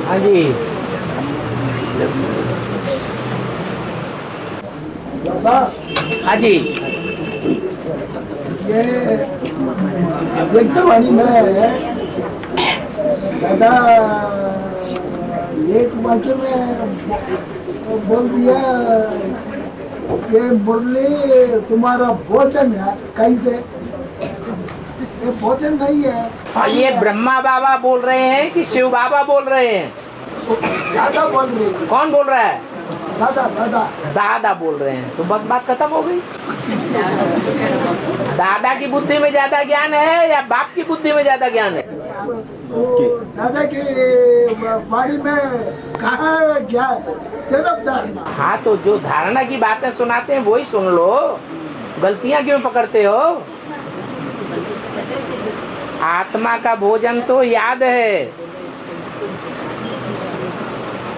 हाँ जी। बाबा हाँ जी। ये एकदम वाणी में दादा एक वाक्य में बोल दिया ये मुरली तुम्हारा भोजन है कैसे ये भोजन नहीं है। और ये ब्रह्मा बाबा बोल रहे हैं कि शिव बाबा बोल रहे हैं? दादा बोल रहे हैं। कौन बोल रहा है? दादा दादा दादा बोल रहे हैं। तो बस बात खत्म हो गई। दादा की बुद्धि में ज्यादा ज्ञान है या बाप की बुद्धि में ज्यादा ज्ञान है? दादा की वाणी में कहा क्या सिर्फ धारणा। हाँ, तो जो धारणा की बातें सुनाते हैं वही सुन लो। गलतियां क्यों पकड़ते हो? आत्मा का भोजन तो याद है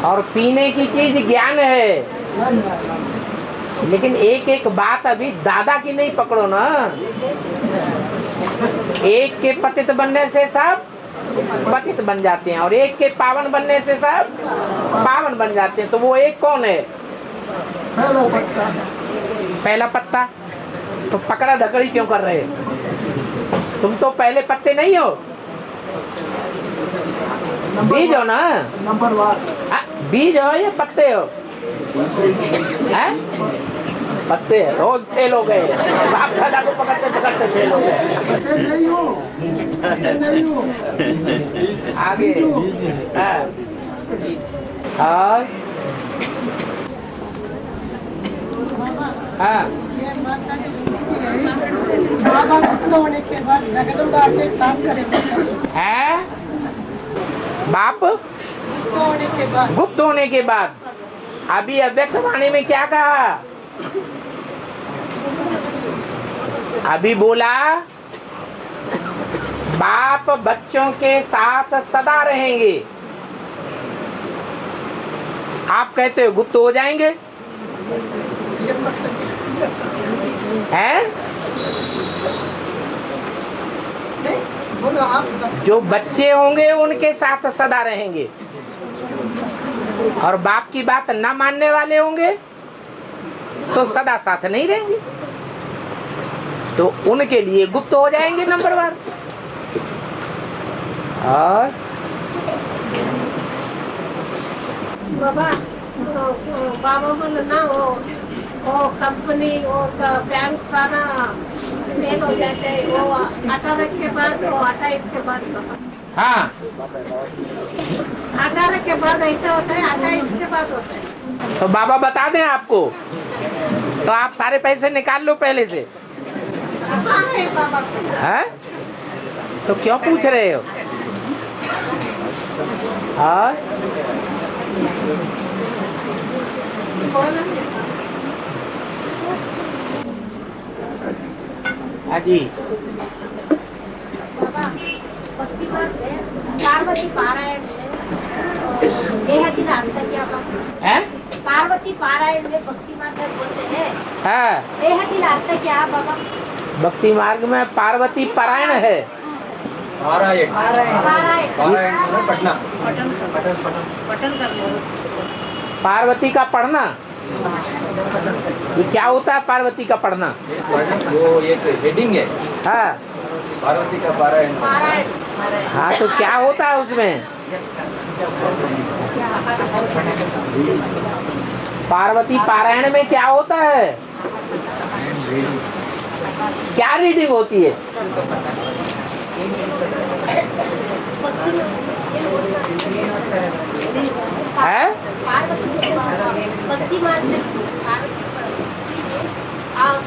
और पीने की चीज ज्ञान है। लेकिन एक एक बात अभी दादा की नहीं पकड़ो ना। एक के पतित बनने से सब पतित बन जाते हैं और एक के पावन बनने से सब पावन बन जाते हैं। तो वो एक कौन है? पहला पत्ता। तो पकड़ा धकड़ी क्यों कर रहे हो? तुम तो पहले पत्ते नहीं हो, बीज हो ना। नंबर 1 बीज हो या पत्ते हो? हैं? पत्ते हैं। रोज फेल हो गए। बाप दादा को पकड़ते पकड़ते फेल हो गए। नहीं हो नहीं हो आगे हाँ हाँ बाबा गुप्त होने के बाद जगदम्बा के पास करेंगे है। बाप गुप्त होने के बाद गुप्त होने के बाद अभी अव्यक्त वाणी में क्या कहा? अभी बोला बाप बच्चों के साथ सदा रहेंगे। आप कहते हो गुप्त हो जाएंगे हैं? बोलो आप जो बच्चे होंगे उनके साथ सदा रहेंगे और बाप की बात न मानने वाले होंगे तो सदा साथ नहीं रहेंगे। तो उनके लिए गुप्त हो जाएंगे नंबर 1। और बाबा बाबा बोले ना वो कंपनी वो बैंक सारा फेल हो जाते हैं। वो 18 के बाद वो 28 के बाद हाँ 18 के बाद ऐसा होता है 28 के बाद होता है। तो बाबा बता दें आपको, तो आप सारे पैसे निकाल लो पहले से। हाँ है बाबा हैं? तो क्यों पूछ रहे हो? हाँ जी। बाबा पार्वती पारायण में हैं? पार्वती पारायण में भक्ति मार्ग बोलते हैं। हाँ, बेहद लाता क्या बाबा? भक्ति मार्ग में पार्वती पारायण है। पारायण पारायण पटना पार्वती का पढ़ना, ये क्या होता है? पार्वती का पढ़ना वो एक हेडिंग है हाँ पार्वती का पारायण। पारायण हाँ, तो क्या होता है उसमें? पार्वती पारायण में क्या होता है? क्या रीडिंग होती है? है? भक्ति मार्ग में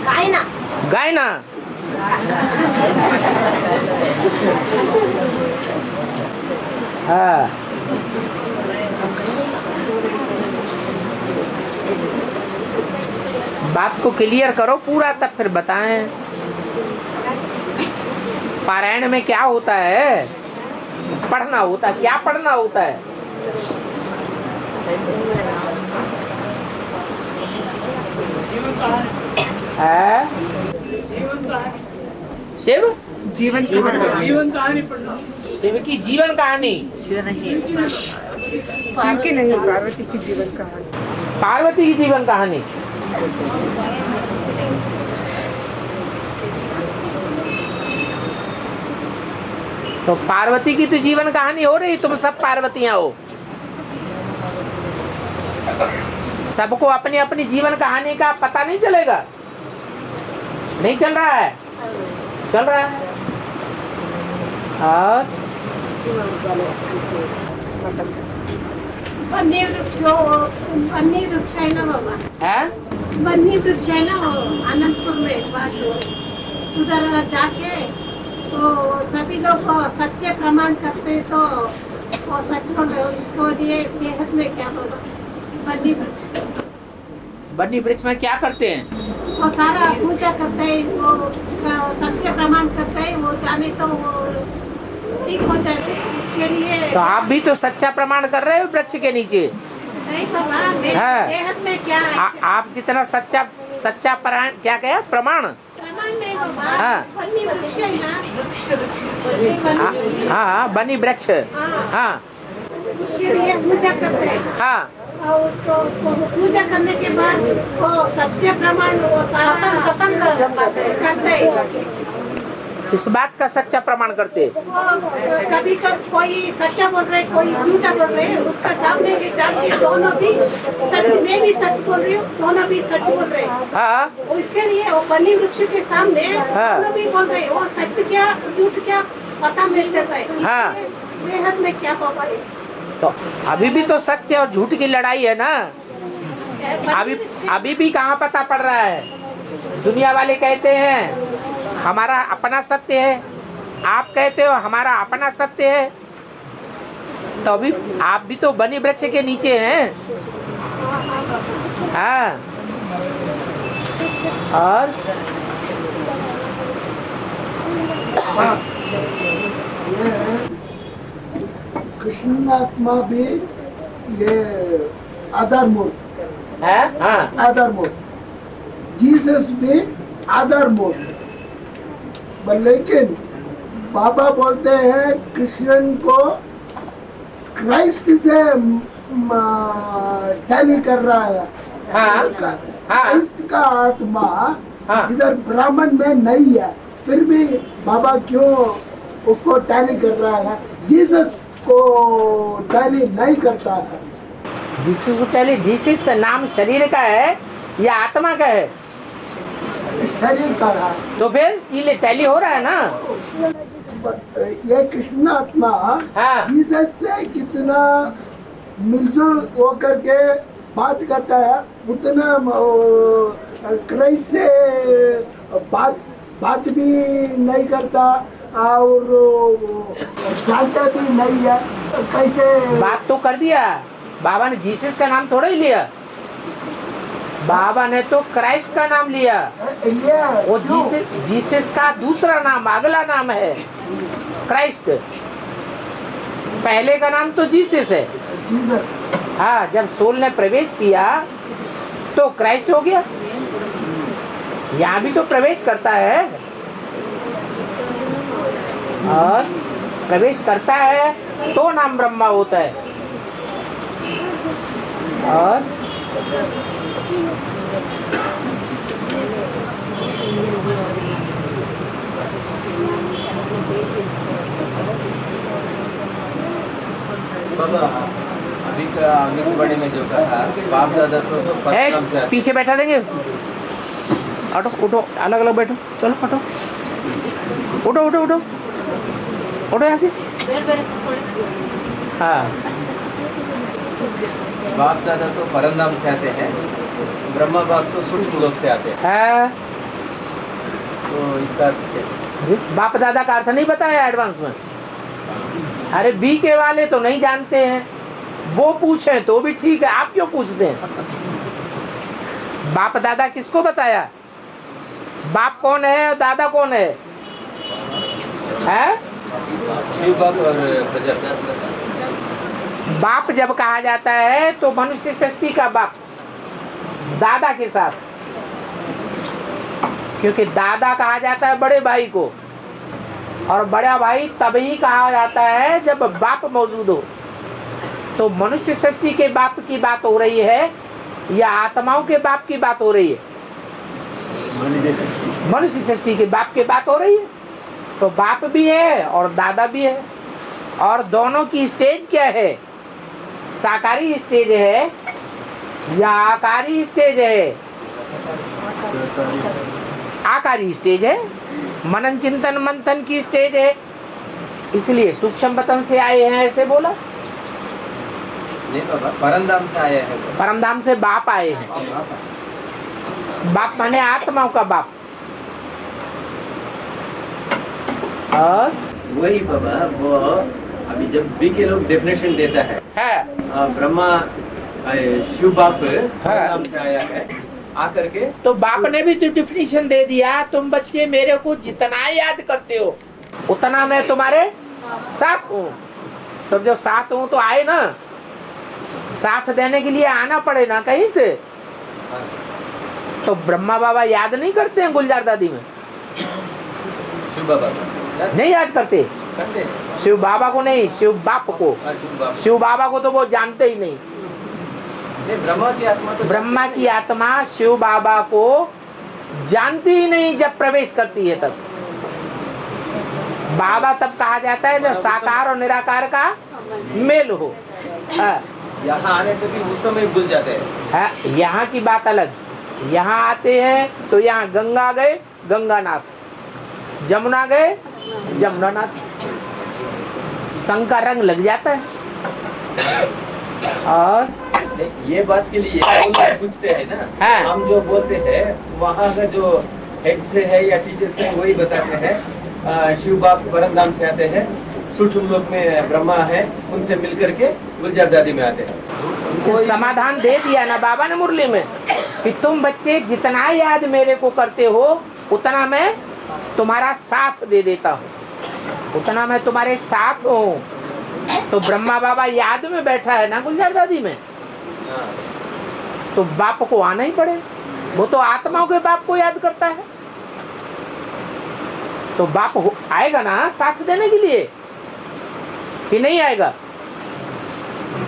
गायना गायना। हाँ, बात को क्लियर करो पूरा, तब फिर बताएं पारायण में क्या होता है। पढ़ना होता है। क्या पढ़ना होता है? शिव जीवन शिव की जीवन कहानी। शिव की नहीं, पार्वती की जीवन कहानी। पार्वती की जीवन कहानी। तो पार्वती की तो जीवन कहानी हो रही, तुम सब पार्वतियां हो। सबको अपनी अपनी जीवन कहानी का पता नहीं चलेगा? नहीं चल रहा है? चल रहा है। और बन्नी वृक्ष है ना बाबा, है बन्नी वृक्ष है ना वो अनंतपुर में एक बात हो, उधर जाके तो सभी लोग सच्चे प्रमाण करते तो वो सच बोल रहे हो, इसको लिए बेहद में क्या बोलो बन्नी वृक्ष। बन्नी वृक्ष में क्या करते हैं? वो सारा पूजा करते हैं, वो सत्य प्रमाण करते हैं, वो जाने तो वो ठीक हो जाते हैं। इसके लिए तो आप भी तो सच्चा प्रमाण कर रहे हो वृक्ष के नीचे। नहीं बाबा, हाँ। बेहद में क्या है आप जितना सच्चा प्रमाण, क्या कहे, प्रमाण। प्रमाण नहीं बाबा, हाँ। बन्नी वृक्ष है ना, हाँ हाँ, बनी वृक्ष। हाँ उसके लिए पूजा करते हैं। हाँ। और उसको पूजा करने के बाद वो सत्य प्रमाण वो सारा कसम करते हैं। किस बात का सच्चा प्रमाण करते? वो कभी कोई सच्चा बोल रहे, कोई झूठा बोल रहे, उसका सामने के जाके दोनों भी सच, मैं भी सच बोल रही हूँ, दोनों भी सच बोल रहे। हाँ। उसके लिए वो बन्नी वृक्ष के सामने हाँ। दोनों भी बोल रहे, वो सच क्या झूठ क्या पता मिल जाता है। हाँ। बेहद में क्या पापा है। तो अभी भी तो सच और झूठ की लड़ाई है ना। अभी भी कहाँ पता पड़ रहा है? दुनिया वाले कहते हैं हमारा अपना सत्य है, आप कहते हो हमारा अपना सत्य है। तो अभी आप भी तो बनी वृक्ष के नीचे हैं। हाँ। और कृष्णात्मा भी ये आधार मूर्त है। हाँ। आधार मूर्त, जीसस भी आधार मूर्त। लेकिन बाबा बोलते हैं कृष्ण को क्राइस्ट से टैली कर रहा है। हाँ। क्राइस्ट का आत्मा हाँ। इधर ब्राह्मण में नहीं है, फिर भी बाबा क्यों उसको टैली कर रहा है? जीसस को टैली नहीं करता है। जीसस को टैली, जीसस नाम शरीर का है या आत्मा का है? शरीर का है। तो फिर ये टैली हो रहा है ना। ये कृष्ण आत्मा हाँ। जीसस से कितना मिलजुल होकर के बात करता है, उतना क्राइस्ट से बात भी नहीं करता और जानता भी नहीं है। कैसे बात तो कर दिया बाबा ने, जीसस का नाम थोड़ा ही लिया। बाबा ने तो क्राइस्ट का नाम लिया। वो जीसस का दूसरा नाम, अगला नाम है क्राइस्ट। पहले का नाम तो जीसस है। हाँ, जब सोल ने प्रवेश किया तो क्राइस्ट हो गया। यहाँ भी तो प्रवेश करता है, और प्रवेश करता है तो नाम ब्रह्मा होता है। और बाबा अभी के बड़े में जो कहा बाप दादा तो परशुराम से आते। पीछे बैठा देंगे। उठो उठो, अलग अलग बैठो, चलो उठो उठो उठो उठो उठो यहाँ से। हाँ। बाप दादा तो परमधाम से आते हैं, ब्रह्मा बाप तो सूक्ष्म लोक से आते हैं। है। तो इसका अर्थ क्या? बाप दादा का अर्थ नहीं बताया एडवांस में। अरे बी के वाले तो नहीं जानते हैं, वो पूछे तो भी ठीक है, आप क्यों पूछते हैं? बाप दादा किसको बताया? बाप कौन है और दादा कौन है? शिव बाप और प्रजा। बाप जब कहा जाता है तो मनुष्य सृष्टि का बाप दादा के साथ, क्योंकि दादा कहा जाता है बड़े भाई को, और बड़ा भाई तभी कहा जाता है जब बाप मौजूद हो। तो मनुष्य सृष्टि के बाप की बात हो रही है या आत्माओं के बाप की बात हो रही है? मनुष्य सृष्टि के बाप की बात हो रही है। तो बाप भी है और दादा भी है, और दोनों की स्टेज क्या है? साकारी स्टेज है या आकारी स्टेज है? आकारी स्टेज है। मनन चिंतन मंथन की स्टेज है, इसलिए सूक्ष्म वतन से आए हैं ऐसे बोला। नहीं बाबा, परमधाम से आए हैं। परमधाम से बाप आए हैं। बाप माने आत्माओं का बाप। और वही बाबा, वो अभी जब भी के लोग डेफिनेशन देता है ब्रह्मा शिव बाप परमधाम से आया है आकर के, तो बाप ने भी तो डिफिनीशन दे दिया, तुम बच्चे मेरे को जितना याद करते हो उतना मैं तुम्हारे साथ हूँ। तो जब साथ हूँ तो आए ना, साथ देने के लिए आना पड़े ना कहीं से। तो ब्रह्मा बाबा याद नहीं करते हैं गुलजार दादी में? शिव बाबा नहीं याद करते? शिव बाबा को नहीं, शिव बाप को। शिव बाबा को तो वो जानते ही नहीं। ब्रह्मा की आत्मा तो ब्रह्मा की आत्मा शिव बाबा को जानती ही नहीं, जब प्रवेश करती है तब। बाबा तब कहा जाता है जब साकार और निराकार का मेल हो। यहाँ आने से भी उस समय भूल जाते हैं। यहाँ की बात अलग। यहाँ आते हैं तो यहाँ गंगा गए गंगानाथ, जमुना गए जमुनानाथ, संग का रंग लग जाता है। और ये बात के लिए पूछते हैं ना, हम जो बोलते हैं वहाँ का जो हेड से है या टीचर से वही बताते हैं। शिव बाप परमधाम से आते हैं, सूक्ष्म लोक में ब्रह्मा है, उनसे मिलकर के गुलजार दादी में आते हैं। समाधान दे दिया ना बाबा ने मुरली में कि तुम बच्चे जितना याद मेरे को करते हो उतना मैं तुम्हारा साथ दे देता हूँ, उतना मैं तुम्हारे साथ हूँ। तो ब्रह्मा बाबा याद में बैठा है ना गुलजार दादी में, तो बाप को आना ही पड़े। वो तो आत्माओं के बाप को याद करता है, तो बाप आएगा ना साथ देने के लिए कि नहीं आएगा?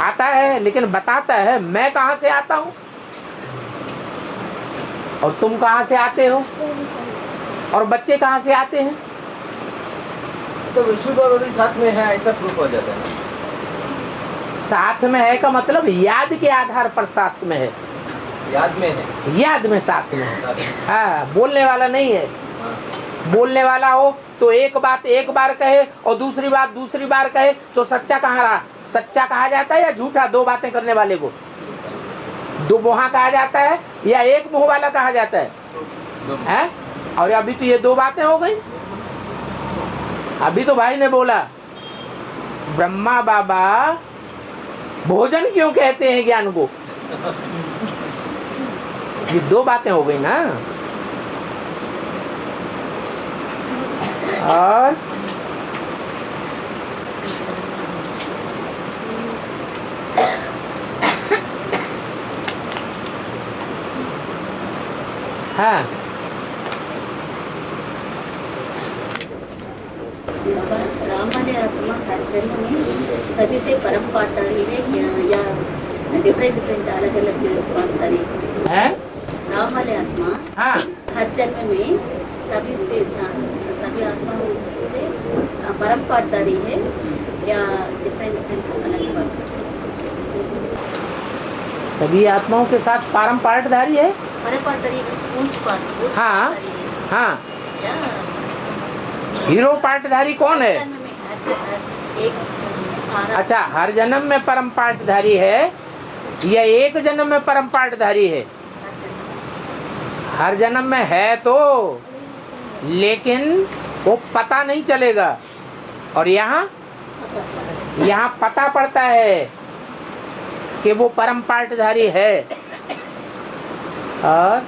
आता है, लेकिन बताता है मैं कहां से आता हूं और तुम कहां से आते हो और बच्चे कहां से आते हैं। तो शिव बाबा भी साथ में है, ऐसा प्रूफ हो जाता है। साथ में है का मतलब याद के आधार पर साथ में है। याद में है, याद में साथ में है। हाँ, बोलने वाला नहीं है। बोलने वाला हो तो एक बात एक बार कहे और दूसरी बात दूसरी बार कहे तो सच्चा कहाँ रहा? सच्चा कहा जाता है या झूठा? दो बातें करने वाले को दो मुहा कहा जाता है या एक मुंह वाला कहा जाता है? और अभी तो ये दो बातें हो गई। अभी तो भाई ने बोला ब्रह्मा बाबा भोजन क्यों कहते हैं ज्ञान को, ये दो बातें हो गई ना। और हाँ, राम वाले आत्मा हर जन्म में सभी से परम पाठधारी है क्या, या डिफरेंट डिफरेंट अलग अलग पाठधारी है? राम वाले आत्मा हाँ, हर जन्म में सभी आत्माओं से परम पाठधारी है या डिफरेंट डिफरेंट अलग पाठ? सभी आत्माओं के साथ परम पाठधारी है। परम पाठधारी पूछ पाठ। हाँ हाँ, या हीरो पाठधारी कौन है? जन्म में एक सारा। अच्छा, हर जन्म में परम पाठधारी है या एक जन्म में परम पाठधारी है? हर जन्म में है तो, लेकिन वो पता नहीं चलेगा। और यहाँ पता पड़ता है कि वो परम पाठधारी है। और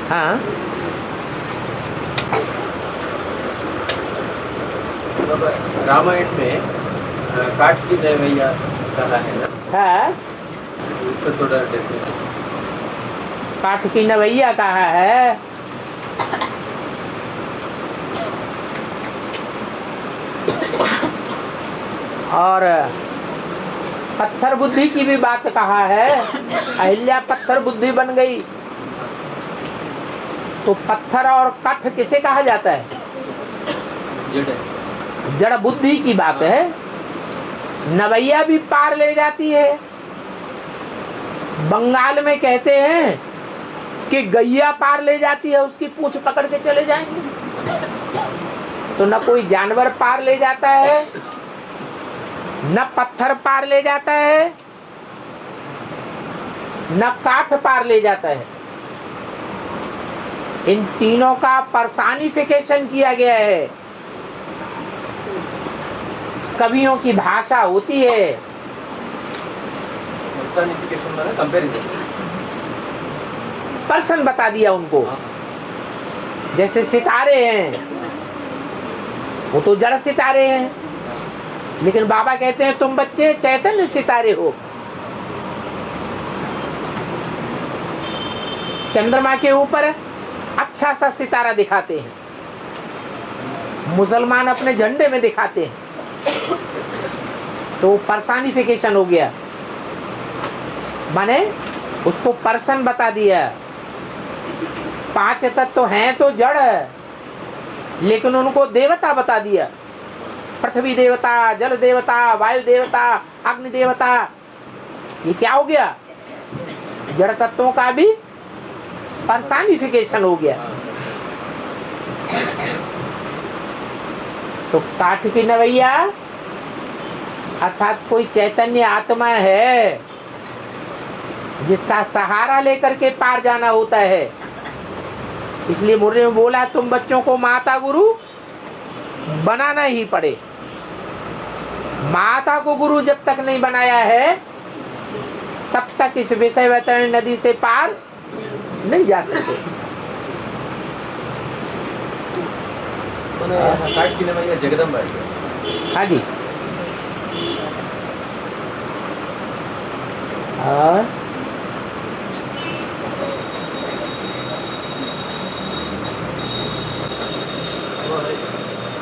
हाँ, रामायण में काट की दैवैया कहा है ना, है उस पर थोड़ा डिफरेंस। काठ की नवैया कहा है। और पत्थर बुद्धि की भी बात कहा है, अहिल्या पत्थर बुद्धि बन गई। तो पत्थर और काठ किसे कहा जाता है? जड़ बुद्धि की बात है। नवैया भी पार ले जाती है। बंगाल में कहते हैं कि गैया पार ले जाती है, उसकी पूंछ पकड़ के चले जाएंगे। तो न कोई जानवर पार ले जाता है, न पत्थर पार ले जाता है, न काठ पार ले जाता है। इन तीनों का पर्सनिफिकेशन किया गया है। कवियों की भाषा होती है। पर्सन बता दिया उनको। जैसे सितारे हैं, वो तो जड़ सितारे हैं, लेकिन बाबा कहते हैं तुम बच्चे चैतन्य सितारे हो। चंद्रमा के ऊपर अच्छा सा सितारा दिखाते हैं, मुसलमान अपने झंडे में दिखाते हैं। तो पर्सनिफिकेशन हो गया, माने उसको पर्सन बता दिया। 5 तत्व हैं तो जड़, लेकिन उनको देवता बता दिया। पृथ्वी देवता, जल देवता, वायु देवता, अग्नि देवता। ये क्या हो गया? जड़ तत्वों का भी पर्सनिफिकेशन हो गया। तो काठ की नवैया अर्थात कोई चैतन्य आत्मा है जिसका सहारा लेकर के पार जाना होता है। इसलिए मुरली में बोला तुम बच्चों को माता गुरु बनाना ही पड़े। माता को गुरु जब तक नहीं बनाया है तब तक इस विषय वैतरणी नदी से पार नहीं जा सकते। काट की नवैया जगदम्बा है। हाँ जी।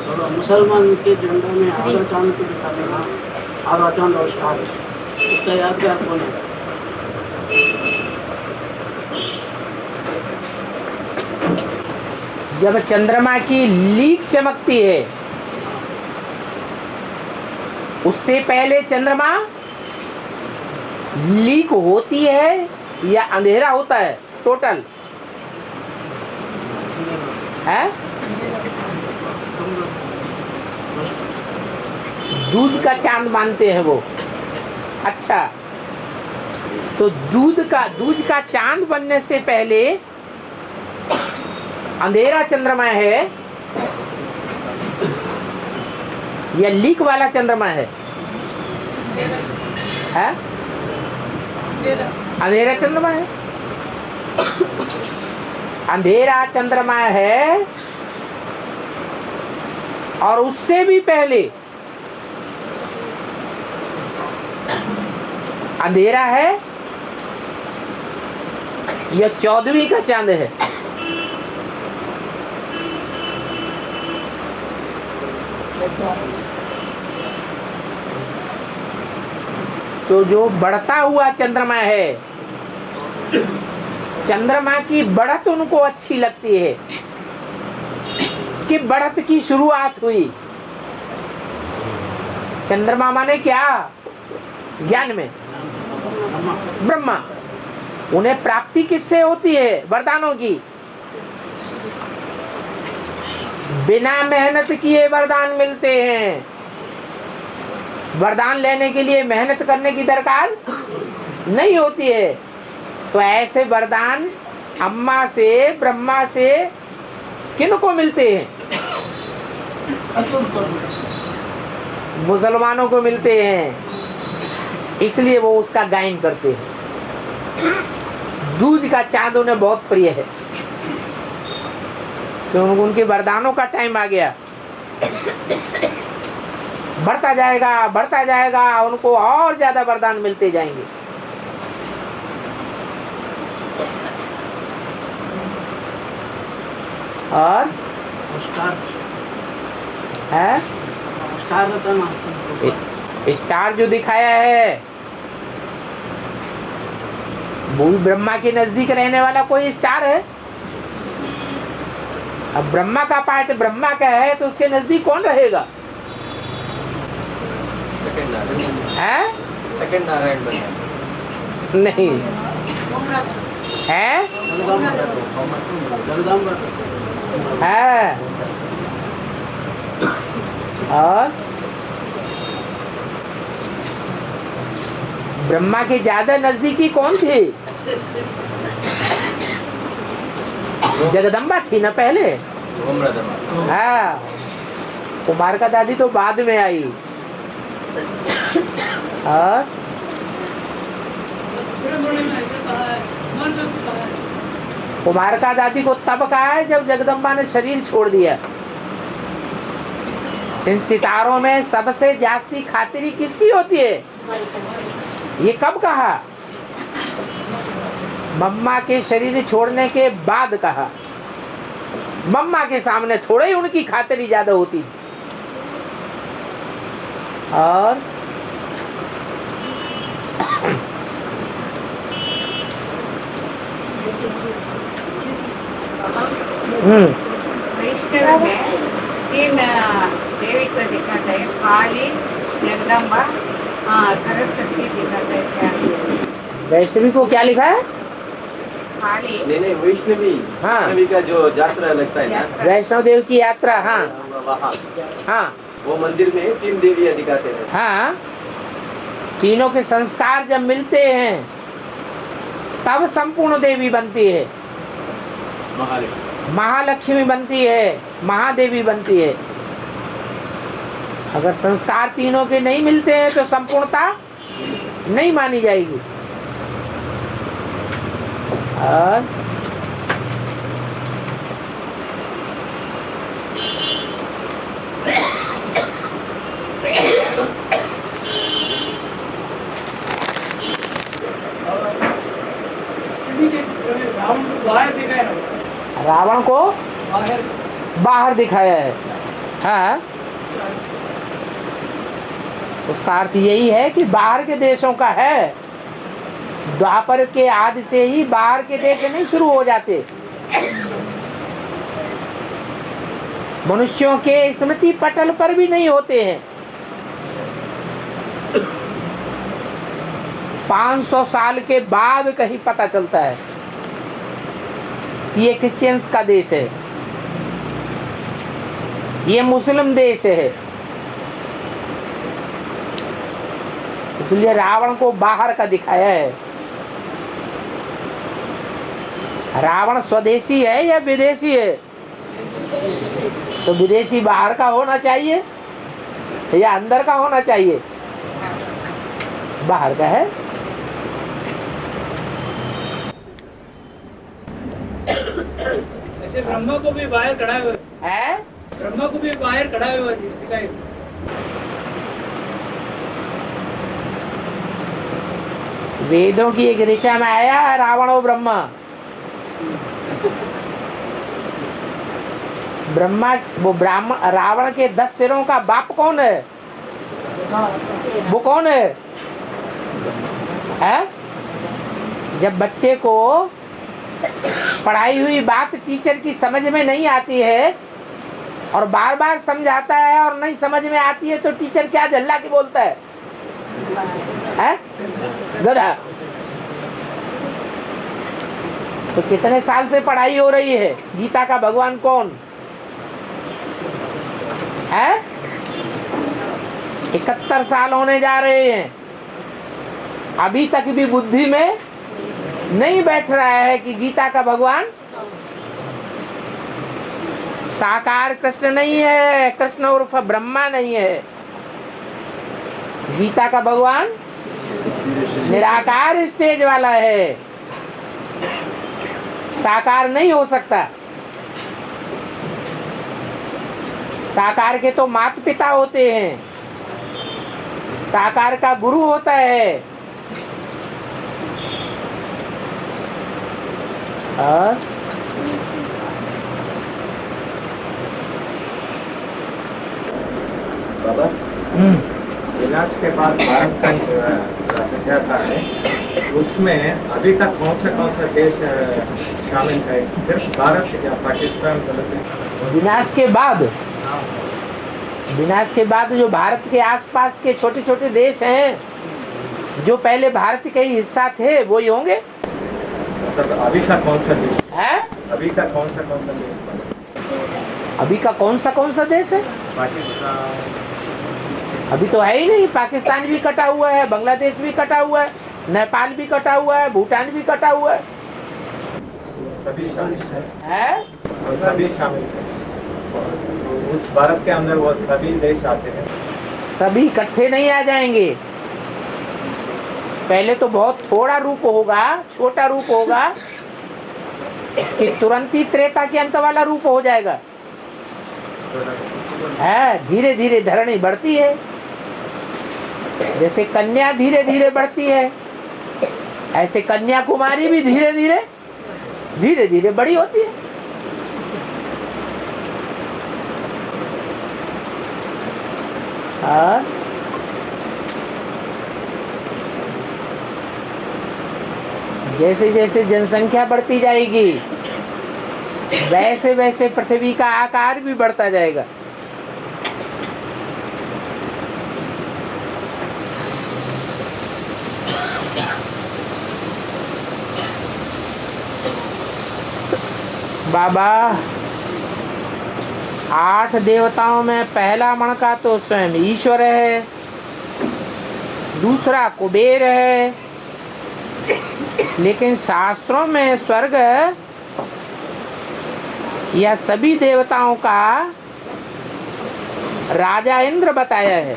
और मुसलमान के झंडों में आधा चांद को दिखा देना, आधा चांद और स्टार, उसका यादगार कौन है? जब चंद्रमा की लीक चमकती है, उससे पहले चंद्रमा लीक होती है या अंधेरा होता है? टोटल है। दूध का चांद मानते हैं वो। अच्छा, तो दूध का चांद बनने से पहले अंधेरा चंद्रमा है या लीक वाला चंद्रमा है? अंधेरा चंद्रमा है। अंधेरा चंद्रमा है और उससे भी पहले अंधेरा है या 14वीं का चांद है? तो जो बढ़ता हुआ चंद्रमा है, चंद्रमा की बढ़त उनको अच्छी लगती है कि बढ़त की शुरुआत हुई। चंद्रमा माने क्या? ज्ञान में ब्रह्मा। उन्हें प्राप्ति किससे होती है? वरदानों की। बिना मेहनत किए वरदान मिलते हैं। वरदान लेने के लिए मेहनत करने की दरकार नहीं होती है। तो ऐसे वरदान अम्मा से, ब्रह्मा से किनको मिलते हैं? मुसलमानों को मिलते हैं। इसलिए वो उसका गायन करते हैं। दूध का चांद उन्हें बहुत प्रिय है। तो उनके वरदानों का टाइम आ गया। बढ़ता जाएगा, बढ़ता जाएगा, उनको और ज्यादा वरदान मिलते जाएंगे। और स्टार है स्टार रहता ना। स्टार जो दिखाया है वो भी ब्रह्मा के नजदीक रहने वाला कोई स्टार है। अब ब्रह्मा का पार्ट ब्रह्मा का है तो उसके नजदीक कौन रहेगा? है? सेकंड नारायण बना नहीं है, है। और ब्रह्मा के ज्यादा नजदीकी कौन थे? जगदम्बा थी ना पहले। हाँ, कुमार का दादी तो बाद में आई। और कुमार का दादी को तब कहा है जब जगदम्बा ने शरीर छोड़ दिया। इन सितारों में सबसे जास्ती खातिरी किसकी होती है? ये कब कहा? मम्मा के शरीर छोड़ने के बाद कहा। मम्मा के सामने थोड़े ही उनकी खातिरी ज्यादा होती। और वैष्णव में 3 देवी को दिखाता है, काली, जगदम्बा, सरस्वती दिखाता है। क्या वैष्णवी को क्या लिखा है? काली, नहीं वैष्णवी, हाँ। वैष्णवी का जो यात्रा लगता है ना, वैष्णव देव की यात्रा। हाँ वहाँ हाँ वो मंदिर में 3 देवियां दिखाते हैं। हाँ, तीनों के संस्कार जब मिलते हैं तब संपूर्ण देवी बनती है, महालक्ष्मी बनती है, महादेवी बनती है। अगर संस्कार तीनों के नहीं मिलते हैं तो संपूर्णता नहीं मानी जाएगी। और रावण को बाहर दिखाया है। हाँ, उसका अर्थ यही है कि बाहर के देशों का है। द्वापर के आदि से ही बाहर के देश नहीं शुरू हो जाते। मनुष्यों के स्मृति पटल पर भी नहीं होते हैं। 500 साल के बाद कहीं पता चलता है ये क्रिश्चियंस का देश है, ये मुस्लिम देश है। इसलिए रावण को बाहर का दिखाया है। रावण स्वदेशी है या विदेशी है? तो विदेशी बाहर का होना चाहिए या अंदर का होना चाहिए? बाहर का है। ऐसे ब्रह्मा को भी बाहर खड़ा हुआ है, ब्रह्मा को भी बाहर खड़ा हुआ दिखाई। वेदों की एक ऋचा में आया है रावण और ब्रह्मा। ब्रह्मा वो ब्राह्मण रावण के 10 सिरों का बाप कौन है? वो कौन है? है? जब बच्चे को पढ़ाई हुई बात टीचर की समझ में नहीं आती है और बार बार समझाता है और नहीं समझ में आती है तो टीचर क्या झल्ला के बोलता है? गधा। तो कितने साल से पढ़ाई हो रही है? गीता का भगवान कौन है? 71 साल होने जा रहे हैं, अभी तक भी बुद्धि में नहीं बैठ रहा है कि गीता का भगवान साकार कृष्ण नहीं है, कृष्ण उर्फ ब्रह्मा नहीं है। गीता का भगवान निराकार स्टेज वाला है, साकार नहीं हो सकता। साकार के तो माता पिता होते हैं, साकार का गुरु होता है। और बाबा विनाश के बाद भारत का जाता है, उसमें अभी तक कौन सा देश शामिल है? सिर्फ भारत या पाकिस्तान? विनाश के बाद जो भारत के आसपास के छोटे छोटे देश हैं, जो पहले भारत के ही हिस्सा थे, वो ही होंगे। मतलब अभी का कौन सा देश है? अभी का कौन सा देश? अभी का कौन सा देश है? पाकिस्तान अभी तो है ही नहीं। पाकिस्तान भी कटा हुआ है, बांग्लादेश भी कटा हुआ है, नेपाल भी कटा हुआ है, भूटान भी कटा हुआ है। सभी शामिल है? वो सभी शामिल है। उस भारत के अंदर वो सभी देश आते हैं। सभी इकट्ठे नहीं आ जाएंगे। पहले तो बहुत थोड़ा रूप होगा, छोटा रूप होगा, कि तुरंत ही त्रेता के अंत वाला रूप हो जाएगा। है, धीरे धीरे धरणी बढ़ती है, जैसे कन्या धीरे धीरे बढ़ती है, ऐसे कन्याकुमारी भी धीरे धीरे बड़ी होती है। जैसे जैसे जनसंख्या बढ़ती जाएगी, वैसे वैसे पृथ्वी का आकार भी बढ़ता जाएगा। बाबा, 8 देवताओं में पहला मणका तो स्वयं ईश्वर है, दूसरा कुबेर है, लेकिन शास्त्रों में स्वर्ग यह सभी देवताओं का राजा इंद्र बताया है।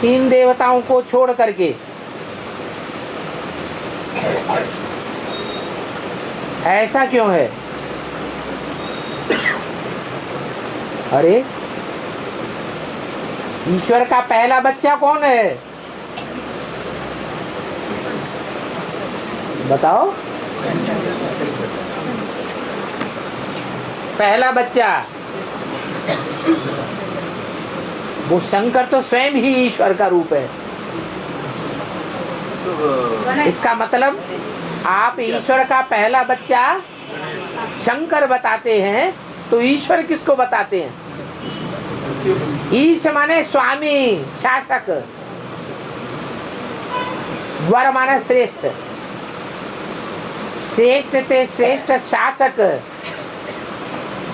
3 देवताओं को छोड़ करके। ऐसा क्यों है? अरे, ईश्वर का पहला बच्चा कौन है? बताओ। पहला बच्चा वो शंकर तो स्वयं ही ईश्वर का रूप है। इसका मतलब आप ईश्वर का पहला बच्चा शंकर बताते हैं, तो ईश्वर किसको बताते हैं? ईश माने स्वामी, शासक। वर माने श्रेष्ठ, श्रेष्ठ ते श्रेष्ठ शासक।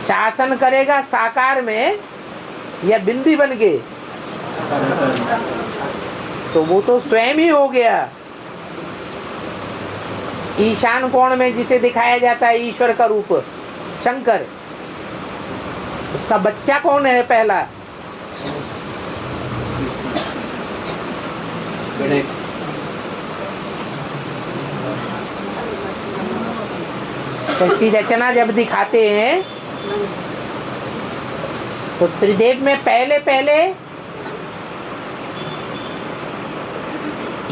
शासन करेगा साकार में या बिंदी बन के, तो वो तो स्वयं ही हो गया। ईशान कोण में जिसे दिखाया जाता है ईश्वर का रूप शंकर, उसका बच्चा कौन है पहला? सृष्टि रचना जब दिखाते हैं तो त्रिदेव में पहले पहले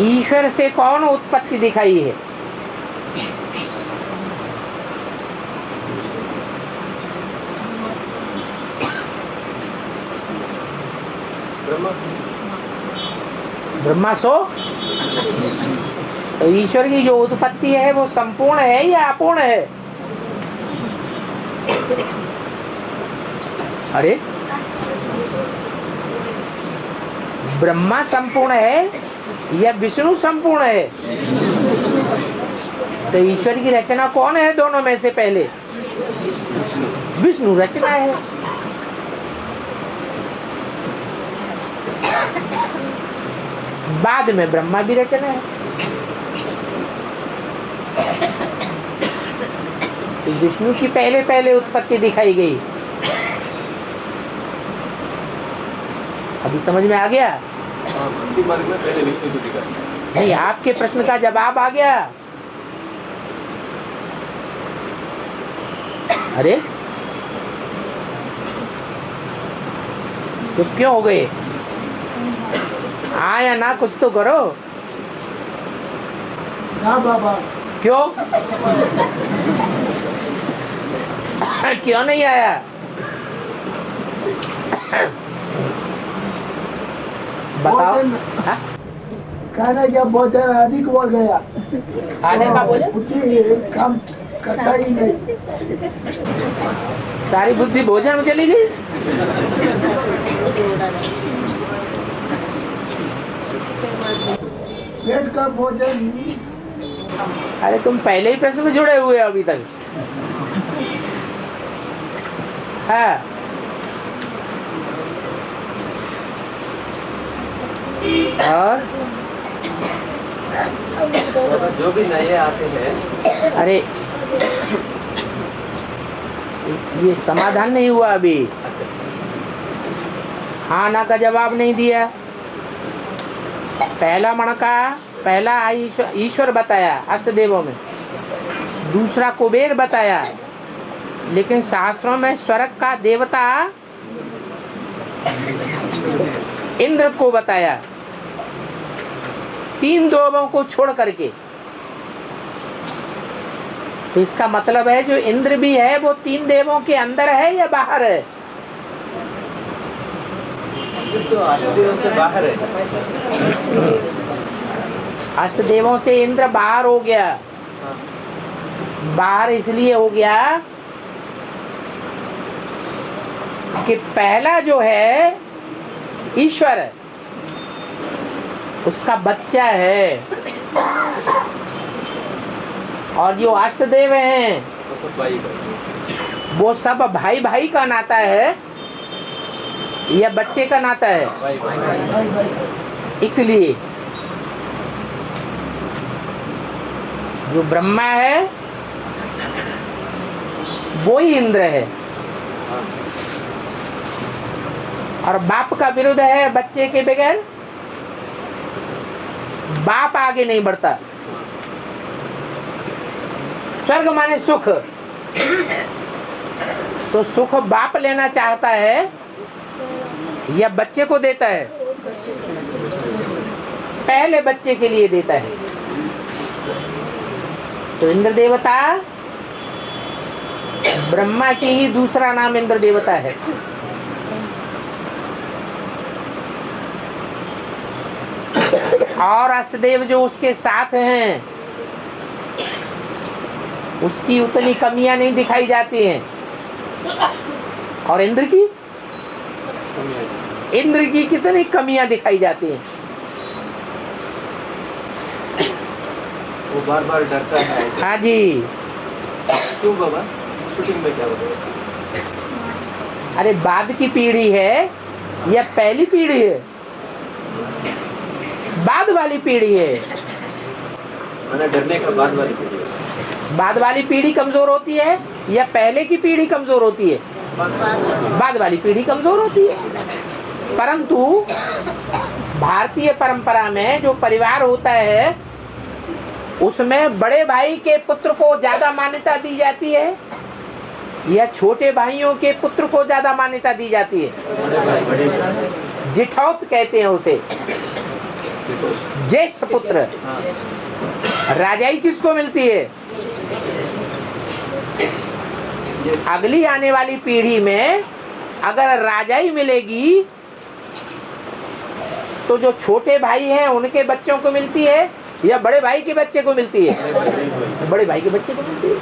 ईश्वर से कौन उत्पत्ति दिखाई है? ब्रह्मा। सो तो ईश्वर की जो उत्पत्ति है वो संपूर्ण है या अपूर्ण है? अरे, ब्रह्मा संपूर्ण है या विष्णु संपूर्ण है? तो ईश्वर की रचना कौन है दोनों में से पहले? विष्णु रचना है। बाद में ब्रह्मा भी रचना है। तो विष्णु की पहले पहले उत्पत्ति दिखाई गई। अभी समझ में आ गया? में पहले विष्णु को दिखा। नहीं, आपके प्रश्न का जवाब आ गया। अरे, चुप क्यों हो गए? हाँ या ना कुछ तो करो। ना बाबा। क्यों? क्यों नहीं आया? बताओ। भोजन हाँ? खाने का भोजन अधिक हो गया, खाने का भोजन बुद्धि काम करता ही नहीं। सारी बुद्धि भोजन में चली गई। पेट का भोजन। अरे तुम पहले ही प्रश्न में जुड़े हुए हो अभी तक। हाँ, और जो भी नए आते हैं, अरे ये समाधान नहीं हुआ अभी। हाँ ना का जवाब नहीं दिया। पहला मणका, पहला ईश्वर बताया अष्टदेवों में, दूसरा कुबेर बताया, लेकिन शास्त्रों में स्वर्ग का देवता इंद्र को बताया, 3 देवों को छोड़ करके। तो इसका मतलब है जो इंद्र भी है वो 3 देवों के अंदर है या बाहर है? तो अष्टदेव से बाहर है। अष्टदेवों से इंद्र बाहर हो गया। बाहर इसलिए हो गया कि पहला जो है ईश्वर, उसका बच्चा है, और जो अष्टदेव हैं वो सब भाई भाई का नाता है या बच्चे का नाता है? इसलिए जो ब्रह्मा है वो ही इंद्र है, और बाप का विरुद्ध है बच्चे के बगैर। बाप आगे नहीं बढ़ता। स्वर्ग माने सुख, तो सुख बाप लेना चाहता है या बच्चे को देता है? पहले बच्चे के लिए देता है। तो इंद्र देवता ब्रह्मा की ही दूसरा नाम इंद्र देवता है। और अष्टदेव जो उसके साथ हैं उसकी उतनी कमियां नहीं दिखाई जाती हैं। और इंद्र की कितनी कमियां दिखाई जाती हैं। वो बार बार डरता है। हाँ जी। क्यों बाबा? शूटिंग में क्या होता है? अरे बाद की पीढ़ी है या पहली पीढ़ी है? बाद वाली पीढ़ी है। मैंने डरने का बाद वाली पीढ़ी है। बाद वाली पीढ़ी कमजोर होती है या पहले की पीढ़ी कमजोर होती है? बाद वाली पीढ़ी कमजोर होती है। परंतु भारतीय परंपरा में जो परिवार होता है उसमें बड़े भाई के पुत्र को ज्यादा मान्यता दी जाती है या छोटे भाइयों के पुत्र को ज्यादा मान्यता दी जाती है? जिठौत कहते हैं उसे, ज्येष्ठ पुत्र। राजाई किसको मिलती है? अगली आने वाली पीढ़ी में अगर राजाई मिलेगी तो जो छोटे भाई हैं उनके बच्चों को मिलती है या बड़े भाई के बच्चे को मिलती है? बड़े भाई के बच्चे को मिलती है।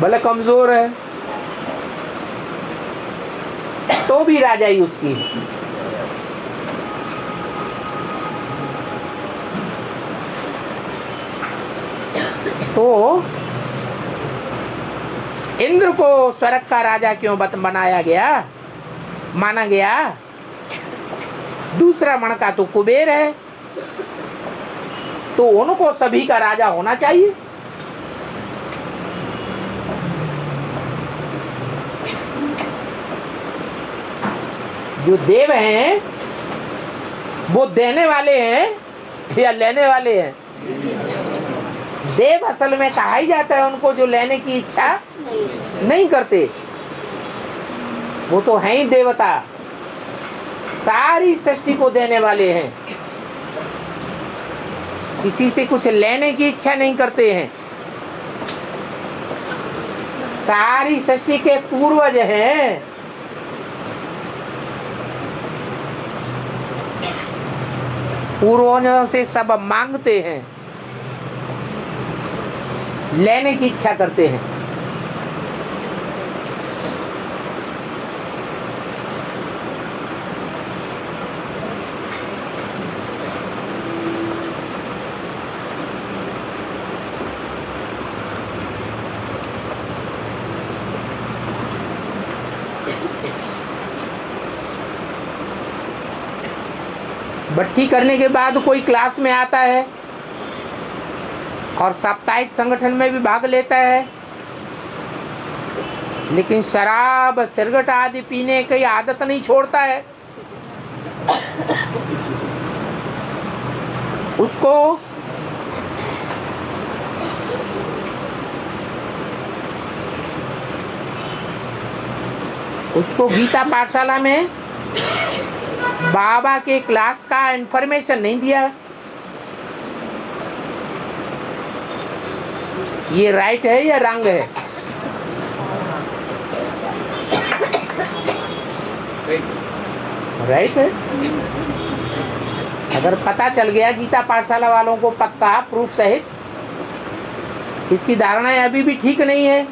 भले कमजोर है तो भी राजाई उसकी। तो इंद्र को स्वर्ग का राजा क्यों बनाया गया, माना गया? दूसरा मणका तो कुबेर है, तो उनको सभी का राजा होना चाहिए। जो देव हैं वो देने वाले हैं या लेने वाले हैं? देव असल में कहा ही जाता है उनको जो लेने की इच्छा नहीं करते, वो तो है ही देवता, सारी सृष्टि को देने वाले हैं, किसी से कुछ लेने की इच्छा नहीं करते हैं। सारी सृष्टि के पूर्वज हैं। पूर्वजों से सब मांगते हैं, लेने की इच्छा करते हैं। भट्टी करने के बाद कोई क्लास में आता है और साप्ताहिक संगठन में भी भाग लेता है, लेकिन शराब सिगरेट आदि पीने की आदत नहीं छोड़ता है। उसको गीता पाठशाला में बाबा के क्लास का इंफॉर्मेशन नहीं दिया। ये राइट है या रंग है? राइट है। अगर पता चल गया गीता पाठशाला वालों को पक्का प्रूफ सहित, इसकी धारणाएं अभी भी ठीक नहीं है,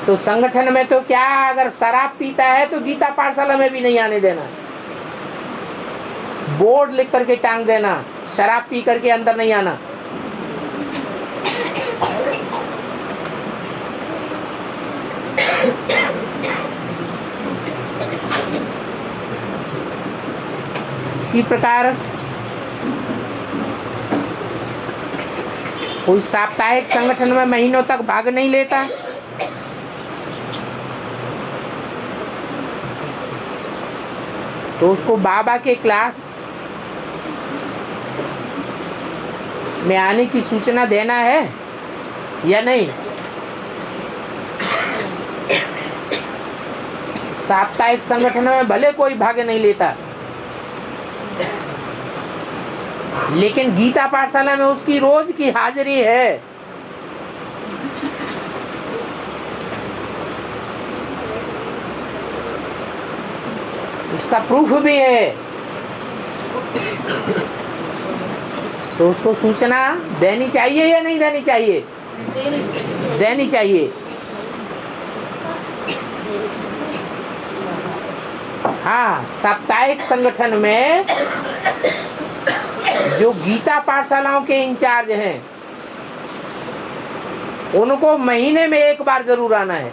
तो संगठन में तो क्या, अगर शराब पीता है तो गीता पाठशाला में भी नहीं आने देना, बोर्ड लिख करके टांग देना, शराब पी करके अंदर नहीं आना। इसी प्रकार कोई साप्ताहिक संगठन में महीनों तक भाग नहीं लेता, तो उसको बाबा के क्लास में आने की सूचना देना है या नहीं? साप्ताहिक संगठन में भले कोई भाग नहीं लेता, लेकिन गीता पाठशाला में उसकी रोज की हाजिरी है। उसका प्रूफ भी है, तो उसको सूचना देनी चाहिए या नहीं देनी चाहिए? देनी चाहिए। हाँ, साप्ताहिक संगठन में जो गीता पाठशालाओं के इंचार्ज हैं, उनको महीने में एक बार जरूर आना है।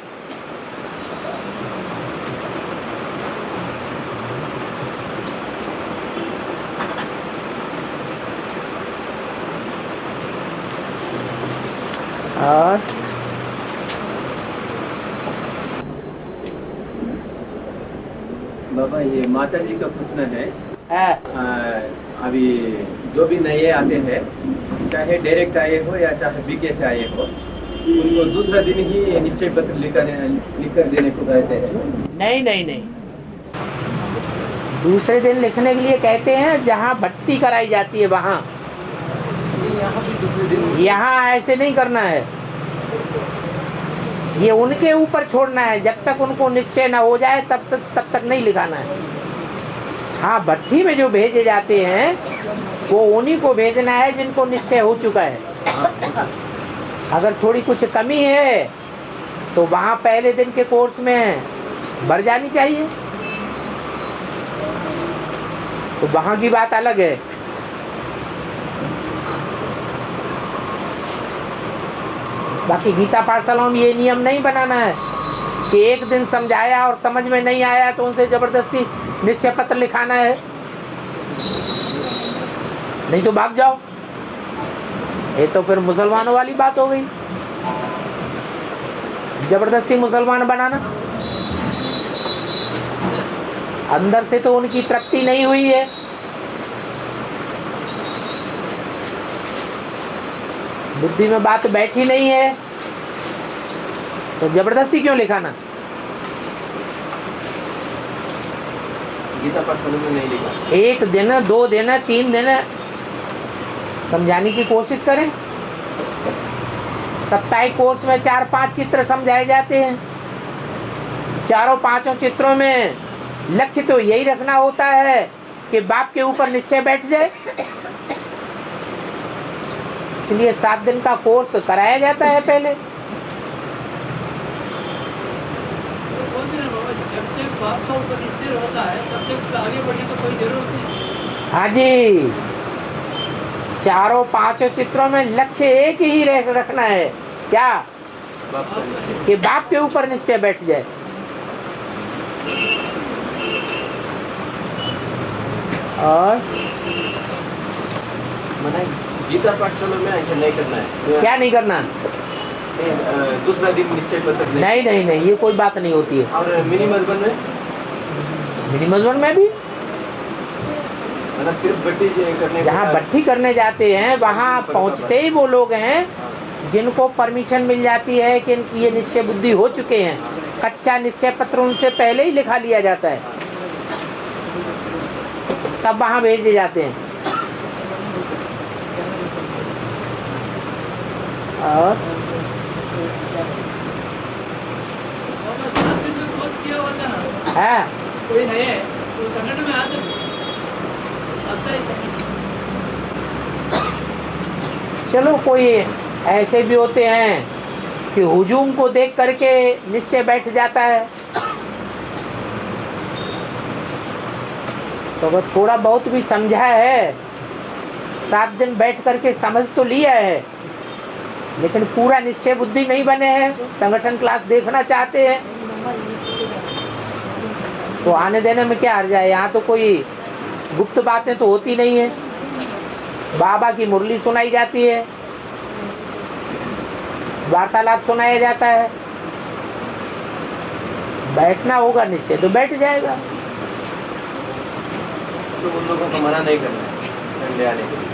और बाबा, ये माता जी का पूछना है, अभी जो भी नए आते हैं, चाहे डायरेक्ट आए हो या चाहे बीके से आए हो, उनको दूसरा दिन ही निश्चय पत्र लिख कर देने को कहते हैं। नहीं नहीं नहीं, दूसरे दिन लिखने के लिए कहते हैं जहाँ भट्टी कराई जाती है वहाँ। यहाँ भी दूसरे दिन, यहाँ ऐसे नहीं करना है, ये उनके ऊपर छोड़ना है। जब तक उनको निश्चय न हो जाए तब तक नहीं लिखाना है। हाँ, भट्टी में जो भेजे जाते हैं वो उन्हीं को भेजना है जिनको निश्चय हो चुका है। अगर थोड़ी कुछ कमी है तो वहाँ पहले दिन के कोर्स में भर जानी चाहिए, तो वहाँ की बात अलग है। बाकी गीता पाठशालाओं में ये नियम नहीं बनाना है कि एक दिन समझाया और समझ में नहीं आया तो उनसे जबरदस्ती निश्चय पत्र लिखाना है, नहीं तो भाग जाओ। ये तो फिर मुसलमानों वाली बात हो गई, जबरदस्ती मुसलमान बनाना। अंदर से तो उनकी तृप्ति नहीं हुई है, बुद्धि में बात बैठी नहीं है, तो जबरदस्ती क्यों लिखाना? गीता पाठशाला में नहीं लिखा। एक दिन, 2 दिन, 3 दिन समझाने की कोशिश करें। साप्ताहिक कोर्स में 4-5 चित्र समझाए जाते हैं। 4-5 चित्रों में लक्ष्य तो यही रखना होता है कि उनके बाप के ऊपर निश्चय बैठ जाए। इसलिए 7 दिन का कोर्स कराया जाता है पहले। हाँ जी, चारों 5 चित्रों में लक्ष्य एक ही रखना है, क्या? कि बाप के ऊपर निश्चय बैठ जाए। और गीता पाठशाला में ऐसा नहीं करना है। क्या नहीं करना? दूसरा दिन निश्चय पत्र नहीं नहीं नहीं, ये कोई बात नहीं होती है। और मिनिमल में भी मतलब सिर्फ भट्टी करने, जहाँ भट्टी करने जाते हैं वहाँ पहुँचते ही वो लोग हैं जिनको परमिशन मिल जाती है कि इनकी ये निश्चय बुद्धि हो चुके हैं। कच्चा निश्चय पत्र उनसे पहले ही लिखा लिया जाता है, तब वहाँ भेजे जाते हैं। और है कोई नहीं है तो संगठन में आ सकते। चलो, कोई ऐसे भी होते हैं कि हुजूम को देख करके निश्चय बैठ जाता है, तो अगर थोड़ा बहुत भी समझा है, 7 दिन बैठ करके समझ तो लिया है, लेकिन पूरा निश्चय बुद्धि नहीं बने हैं, संगठन क्लास देखना चाहते हैं, तो आने देने में क्या हर्ज है? यहाँ तो कोई गुप्त बातें तो होती नहीं है, बाबा की मुरली सुनाई जाती है, वार्तालाप सुनाया जाता है। बैठना होगा निश्चय तो बैठ जाएगा। तो उन लोगों को मना नहीं करना है संडे आने के लिए।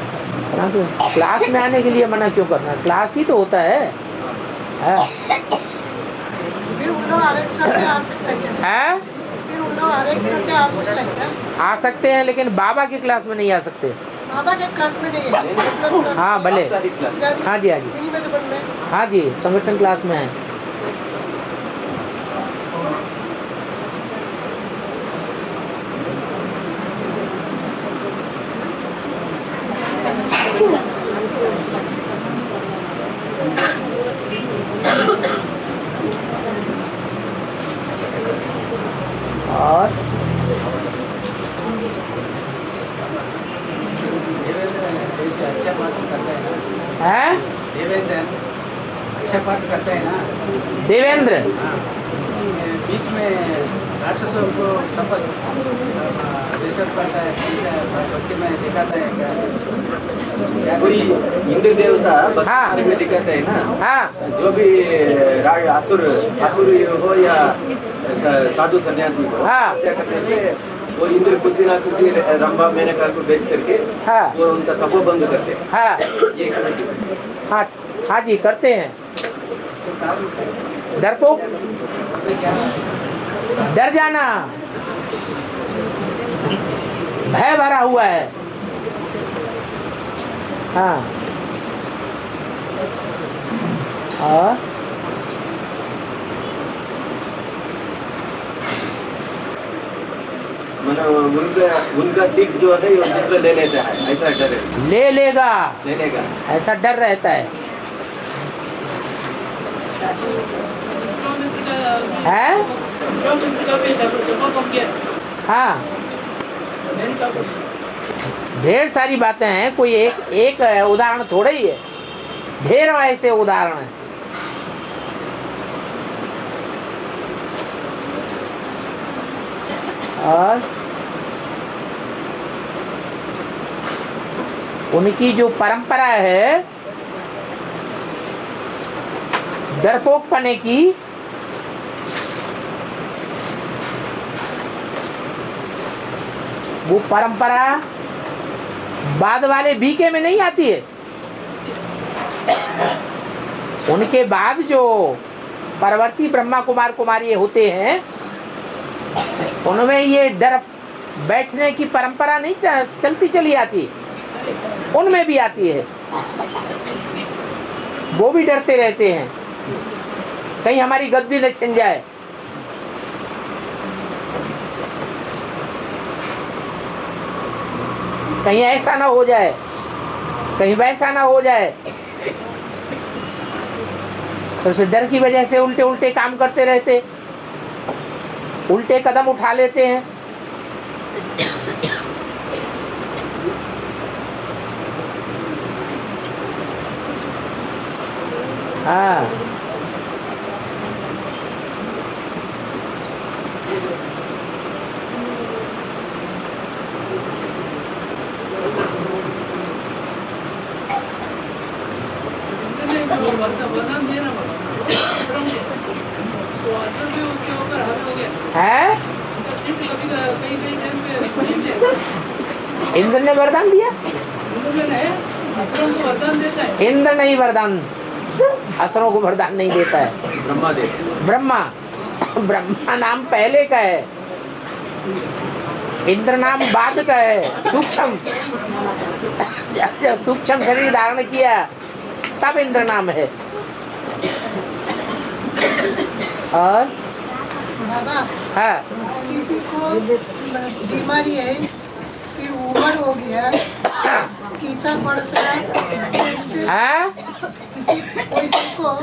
मना क्यों? क्लास में आने के लिए मना क्यों करना? क्लास ही तो होता है। फिर उन लोग आरक्षण पे आ सकते हैं। फिर उन लोग आरक्षण पे आ सकते हैं। आ सकते हैं, लेकिन बाबा की क्लास में नहीं आ सकते। बाबा के क्लास में नहीं है। हाँ भले, हाँ जी, हाँ जी, इन्हीं में तो पढ़ना है। हाँ जी, संगठन क्लास में है। और अच्छा पाठ करता है ना है देवेंद्र, अच्छा पाठ करता है ना देवेंद्र। हाँ, बीच में राक्षसों को तपस डिस्टर्ब करता है, भक्ति में दिखाता है क्या? कोई इंद्र देवता हाँ। बारे में दिखाते हैं ना। हाँ जो भी असुर हो या साधु सन्यासी हो, हाँ। क्या करते हैं वो इंद्र खुशी ना खुशी रंभा मेनका को बेच करके हाँ। वो उनका तपोबंद करते हैं। हाँ ये करते हैं। हाँ हाँ जी, करते हैं। डरपोक, डर जाना, भय भरा हुआ है। हाँ, और उनका सीट जो है वो दूसरा ले लेता है, ऐसा डर है। ले लेगा, ले लेगा, ऐसा डर रहता है। हाँ, ढेर सारी बातें हैं, कोई एक उदाहरण थोड़ा ही है, ढेरों ऐसे उदाहरण हैं। और उनकी जो परंपरा है डरपोक पने की, वो परंपरा बाद वाले बीके में नहीं आती है। उनके बाद जो परवर्ती ब्रह्मा कुमार कुमारी होते हैं उनमें ये डर बैठने की परंपरा नहीं चलती चली आती, उनमें भी आती है। वो भी डरते रहते हैं कहीं हमारी गद्दी न छिन जाए। कहीं ऐसा ना हो जाए, कहीं वैसा ना हो जाए। तो उस डर की वजह से उल्टे उल्टे काम करते रहते, उल्टे कदम उठा लेते हैं। हाँ, है इंद्र ने वरदान दिया? इंद्र नहीं वरदान, असुरों को वरदान नहीं देता है, ब्रह्मा देते। ब्रह्मा। ब्रह्मा नाम पहले का है, इंद्र नाम बाद का है। सूक्ष्म, जब सूक्ष्म शरीर धारण किया तब इंद्र नाम है। और हाँ, किसी को बीमारी है, फिर उम्र हो गया, गीता पढ़ हाँ, किसी कोई को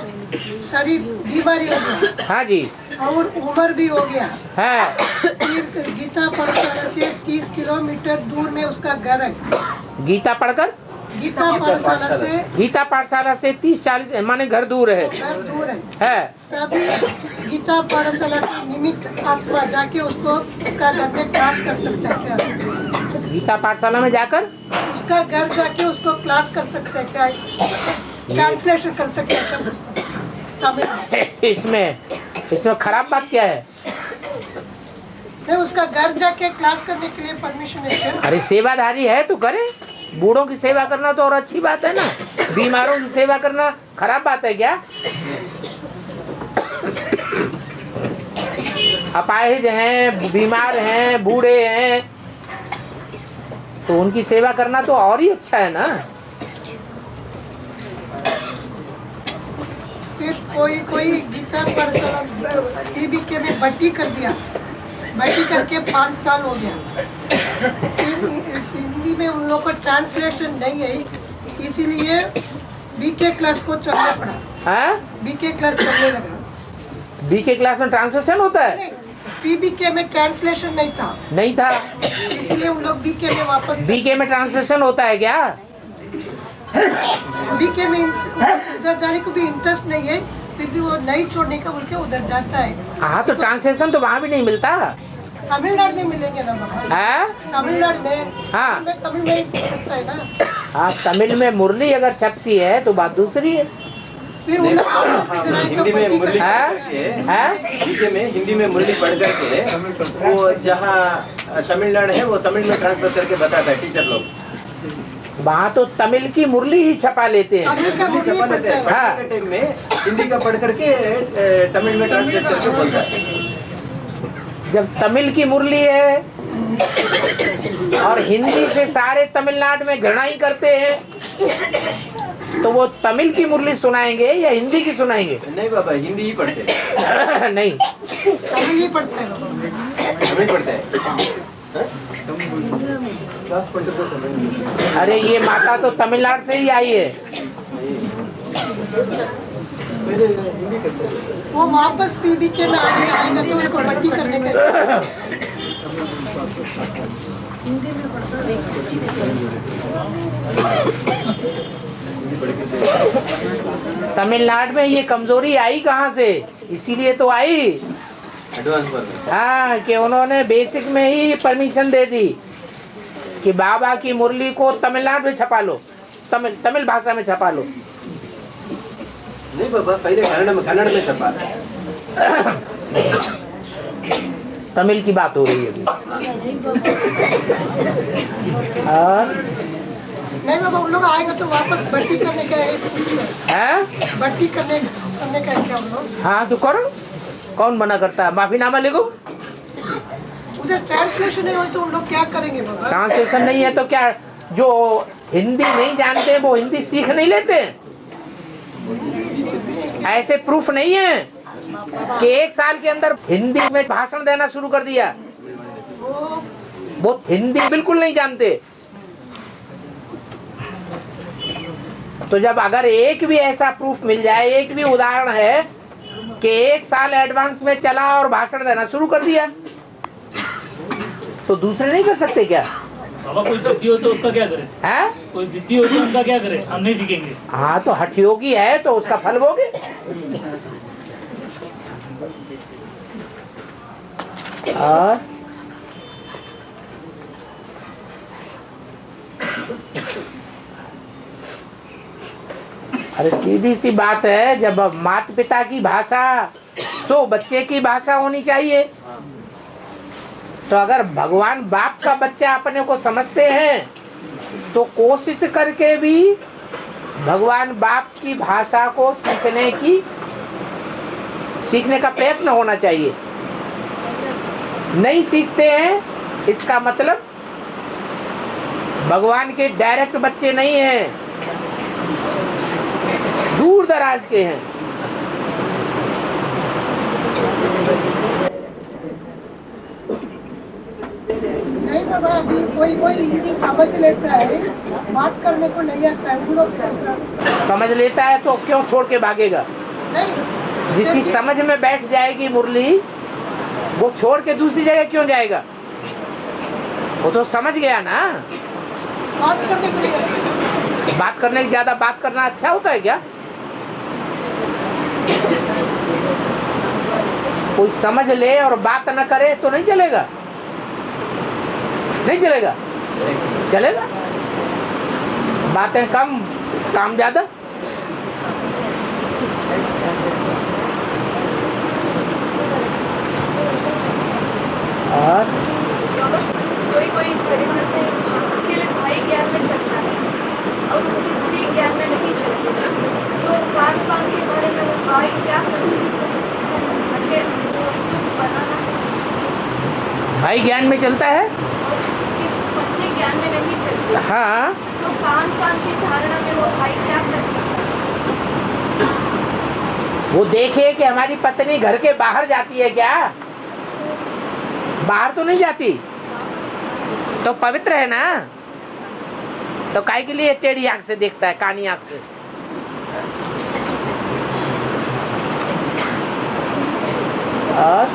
शरीर बीमारी हो गया, हाँ जी, और उम्र भी हो गया, हाँ, फिर गीता पाठशाला से 30 किलोमीटर दूर में उसका घर है। गीता पढ़कर गीता पाठशाला से गीता पाठशाला से 30-40 माने घर दूर है, घर दूर है। तभी गीता पाठशाला के निमित्त आप जाके उसको उसका घर में क्लास कर सकते हैं क्या? गीता पाठशाला में जाकर उसका घर जाके उसको क्लास कर सकते हैं क्या? ट्रांसलेशन कर सकते हैं क्या तमिल? इसमें खराब बात क्या है? मैं उसका घर जाके क्लास करने के लिए परमिशन है क्या? अरे सेवाधारी है तो करे, बूढ़ों की सेवा करना तो और अच्छी बात है ना, बीमारों की सेवा करना खराब बात है क्या? अपाहिज हैं, बीमार हैं, बूढ़े हैं, तो उनकी सेवा करना तो और ही अच्छा है ना। फिर कोई गीता पाठशाला PBK में भर्ती कर दिया, भर्ती करके 5 साल हो गया, फिर हिंदी में उन लोगों को ट्रांसलेशन नहीं है, इसीलिए BK क्लास को चलना पड़ा। हाँ, BK क्लास चलने लगा। BK क्लास में ट्रांसलेशन होता है? PBK में ट्रांसलेशन नहीं था, नहीं था, इसलिए उन लोग BK में वापस। BK में ट्रांसलेशन होता है क्या? BK में उधर जाने को भी इंटरेस्ट नहीं है, फिर भी वो नहीं छोड़ने का बोल के उधर जाता है। हाँ, तो ट्रांसलेशन तो वहाँ भी नहीं मिलता। तमिलनाडु में मिलेंगे ना बाबा? है? तमिलनाडु में, हाँ, तमिल में ही छपता है ना। हाँ, तमिल में मुरली अगर छपती है तो बात दूसरी है। फिर उन लोग हिंदी में मुरली है? में हिंदी में मुरली पढ़ करके वो जहाँ तमिलनाडु है वो तमिल में ट्रांसफर करके बताता है टीचर लोग। वहाँ तो तमिल की मुरली ही छपा लेते हैं। छपा लेते हैं, हाँ, पढ़ने के टाइम में हिंदी का पढ़ करके तमिल में ट्रांसलेट करके बोलता है। जब तमिल की मुरली है और हिंदी से सारे तमिलनाडु में घृणा ही करते हैं, तो वो तमिल की मुरली सुनाएंगे या हिंदी की सुनाएंगे? नहीं बाबा, हिंदी ही पढ़ते हैं। नहीं, तमिल ही पढ़ते हैं। तमिल पढ़ते हैं। अरे ये माता तो तमिलनाडु से ही आई है। वो वापस PBK में आएगा तो उसको भर्ती करने का। तमिलनाडु में ये कमजोरी आई कहाँ से? इसीलिए तो आई, हाँ, कि उन्होंने बेसिक में ही परमिशन दे दी कि बाबा की मुरली को तमिलनाडु में छपा लो, तमिल भाषा में छपा लो। नहीं बाबा, पहले कन्नड़ में छपा। तमिल की बात हो रही है अभी। और नहीं बाबा, उन लोग आएंगे तो वापस भर्ती करने का है, भर्ती करने का है क्या उन लोग? हाँ, तो करो, कौन मना करता है? माफीनामा लिखो। उधर ट्रांसलेशन नहीं हो तो उन लोग क्या करेंगे बाबा? ट्रांसलेशन नहीं है तो क्या, जो हिंदी नहीं जानते हैं वो हिंदी सीख नहीं लेते? ऐसे प्रूफ नहीं है कि 1 साल के अंदर हिंदी में भाषण देना शुरू कर दिया। वो हिंदी बिल्कुल नहीं जानते, तो जब अगर एक भी ऐसा प्रूफ मिल जाए, एक भी उदाहरण है कि 1 साल एडवांस में चला और भाषण देना शुरू कर दिया, तो दूसरे नहीं कर सकते क्या? बाबा कोई जिद्दी हो तो उसका क्या करें? है कोई जिद्दी हो तो उनका क्या करें? हम नहीं सीखेंगे। हाँ, तो हठयोगी है तो उसका फल भोगे। और अरे सीधी सी बात है, जब माता पिता की भाषा सो बच्चे की भाषा होनी चाहिए। तो अगर भगवान बाप का बच्चा अपने को समझते हैं तो कोशिश करके भी भगवान बाप की भाषा को सीखने का प्रयत्न होना चाहिए। नहीं सीखते हैं इसका मतलब भगवान के डायरेक्ट बच्चे नहीं हैं, दूर दराज के हैं। नहीं बाबा, अभी कोई हिंदी समझ लेता है, बात करने को नहीं आता है, वो लोग कैसा समझ लेता है तो क्यों छोड़ के भागेगा? नहीं, जिसकी समझ में बैठ जाएगी मुरली, वो छोड़ के दूसरी जगह क्यों जाएगा? वो तो समझ गया ना। बात करने को नहीं, बात करने की ज्यादा बात करना अच्छा होता है क्या? कोई समझ ले और बात न करे तो नहीं चलेगा, नहीं चलेगा, चलेगा। बातें कम, काम ज्यादा। और कोई परिवार में अकेले भाई ज्ञान में चलता है और उसकी स्त्री ज्ञान में नहीं चलती, तो खान पान के बारे में वो भाई क्या कर सकता है? भाई ज्ञान में चलता है, उसकी पत्नी ज्ञान में नहीं चलती, हाँ, तो खान पान की धारणा में वो भाई क्या कर सकता है? वो देखे कि हमारी पत्नी घर के बाहर जाती है क्या? बाहर तो नहीं जाती, तो पवित्र है ना, तो काहे के लिए टेढ़ी आंख से देखता है, कानी आंख से? और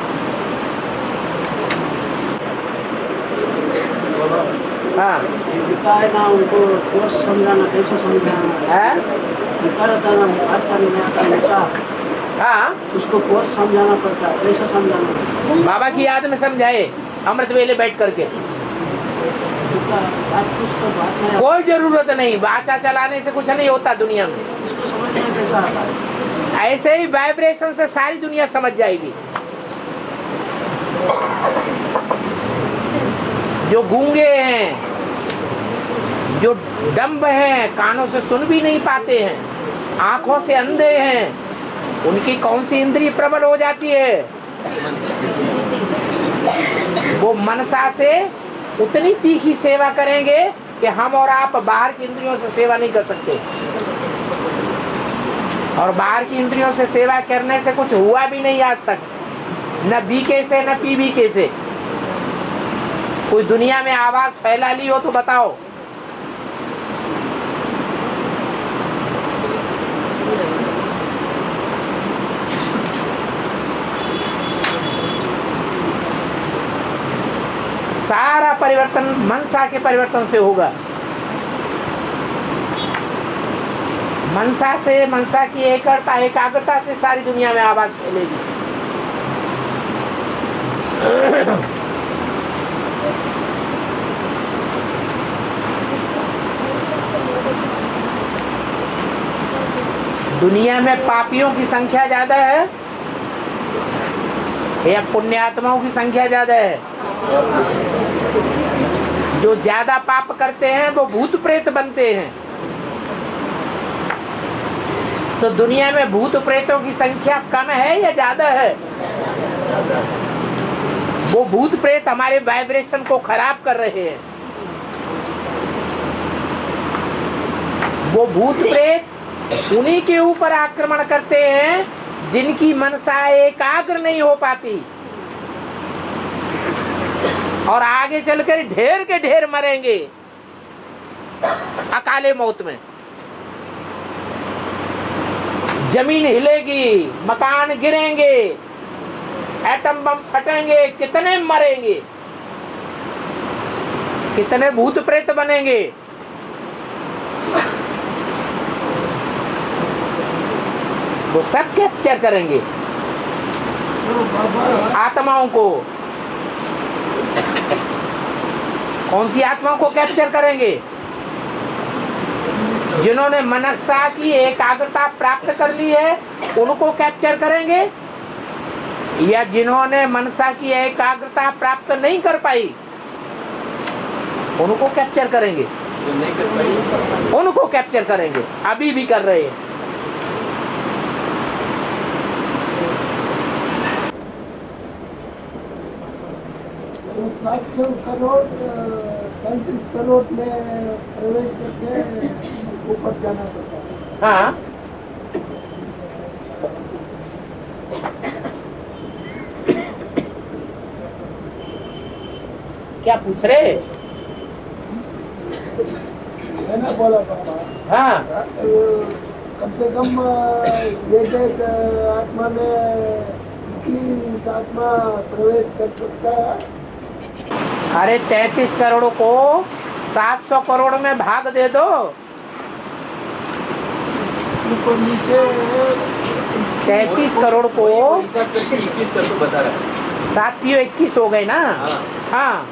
हाँ, पिता है ना, उनको कोर्स समझाना, कैसे समझाना है, पिता रहता है ना, बात करने में आता बच्चा, हाँ, उसको कोर्स समझाना पड़ता है, कैसे समझाना। बाबा की याद में समझाए, अमृत वेले बैठ करके। कोई जरूरत नहीं, वाचा चलाने से कुछ नहीं होता दुनिया में। उसको समझने कैसा आता है? ऐसे ही वाइब्रेशन से सारी दुनिया समझ जाएगी। जो गूंगे हैं, जो डम्ब हैं, कानों से सुन भी नहीं पाते हैं, आंखों से अंधे हैं, उनकी कौन सी इंद्रिय प्रबल हो जाती है? वो मनसा से उतनी तीखी सेवा करेंगे कि हम और आप बाहर की इंद्रियों से सेवा नहीं कर सकते। और बाहर की इंद्रियों से सेवा करने से कुछ हुआ भी नहीं आज तक, न बीके से न पीबीके से। कोई दुनिया में आवाज फैला ली हो तो बताओ। सारा परिवर्तन मनसा के परिवर्तन से होगा। मनसा से, मनसा की एकाग्रता से सारी दुनिया में आवाज फैलेगी। दुनिया में पापियों की संख्या ज्यादा है या पुण्यात्माओं की संख्या ज्यादा है? जो ज्यादा पाप करते हैं वो भूत प्रेत बनते हैं। तो दुनिया में भूत प्रेतों की संख्या कम है या ज्यादा है? वो भूत प्रेत हमारे वाइब्रेशन को खराब कर रहे हैं। वो भूत प्रेत उन्हीं के ऊपर आक्रमण करते हैं जिनकी मनसा एकाग्र नहीं हो पाती, और आगे चलकर ढेर के ढेर मरेंगे अकाले मौत में। जमीन हिलेगी, मकान गिरेंगे, एटम बम फटेंगे, कितने मरेंगे, कितने भूत प्रेत बनेंगे। वो सब कैप्चर करेंगे आत्माओं को। कौन सी आत्माओं को कैप्चर करेंगे? जिन्होंने मनसा की एकाग्रता प्राप्त कर ली है उनको कैप्चर करेंगे, या जिन्होंने मनसा की एकाग्रता प्राप्त नहीं कर पाई उनको कैप्चर करेंगे? उनको कैप्चर करेंगे, अभी भी कर रहे हैं। 700 करोड़ 35 करोड़ में प्रवेश करके ऊपर जाना पड़ता है। हाँ, क्या पूछ रहे? मैंने बोला बाबा, हाँ, कम से कम एक आत्मा में 21 आत्मा प्रवेश कर सकता है। अरे 33 करोड़ को 700 करोड़ में भाग दे दो। ऊपर नीचे 33 करोड़ को 21 कर तो बता रहा है। 7-21 हो गए ना। हाँ,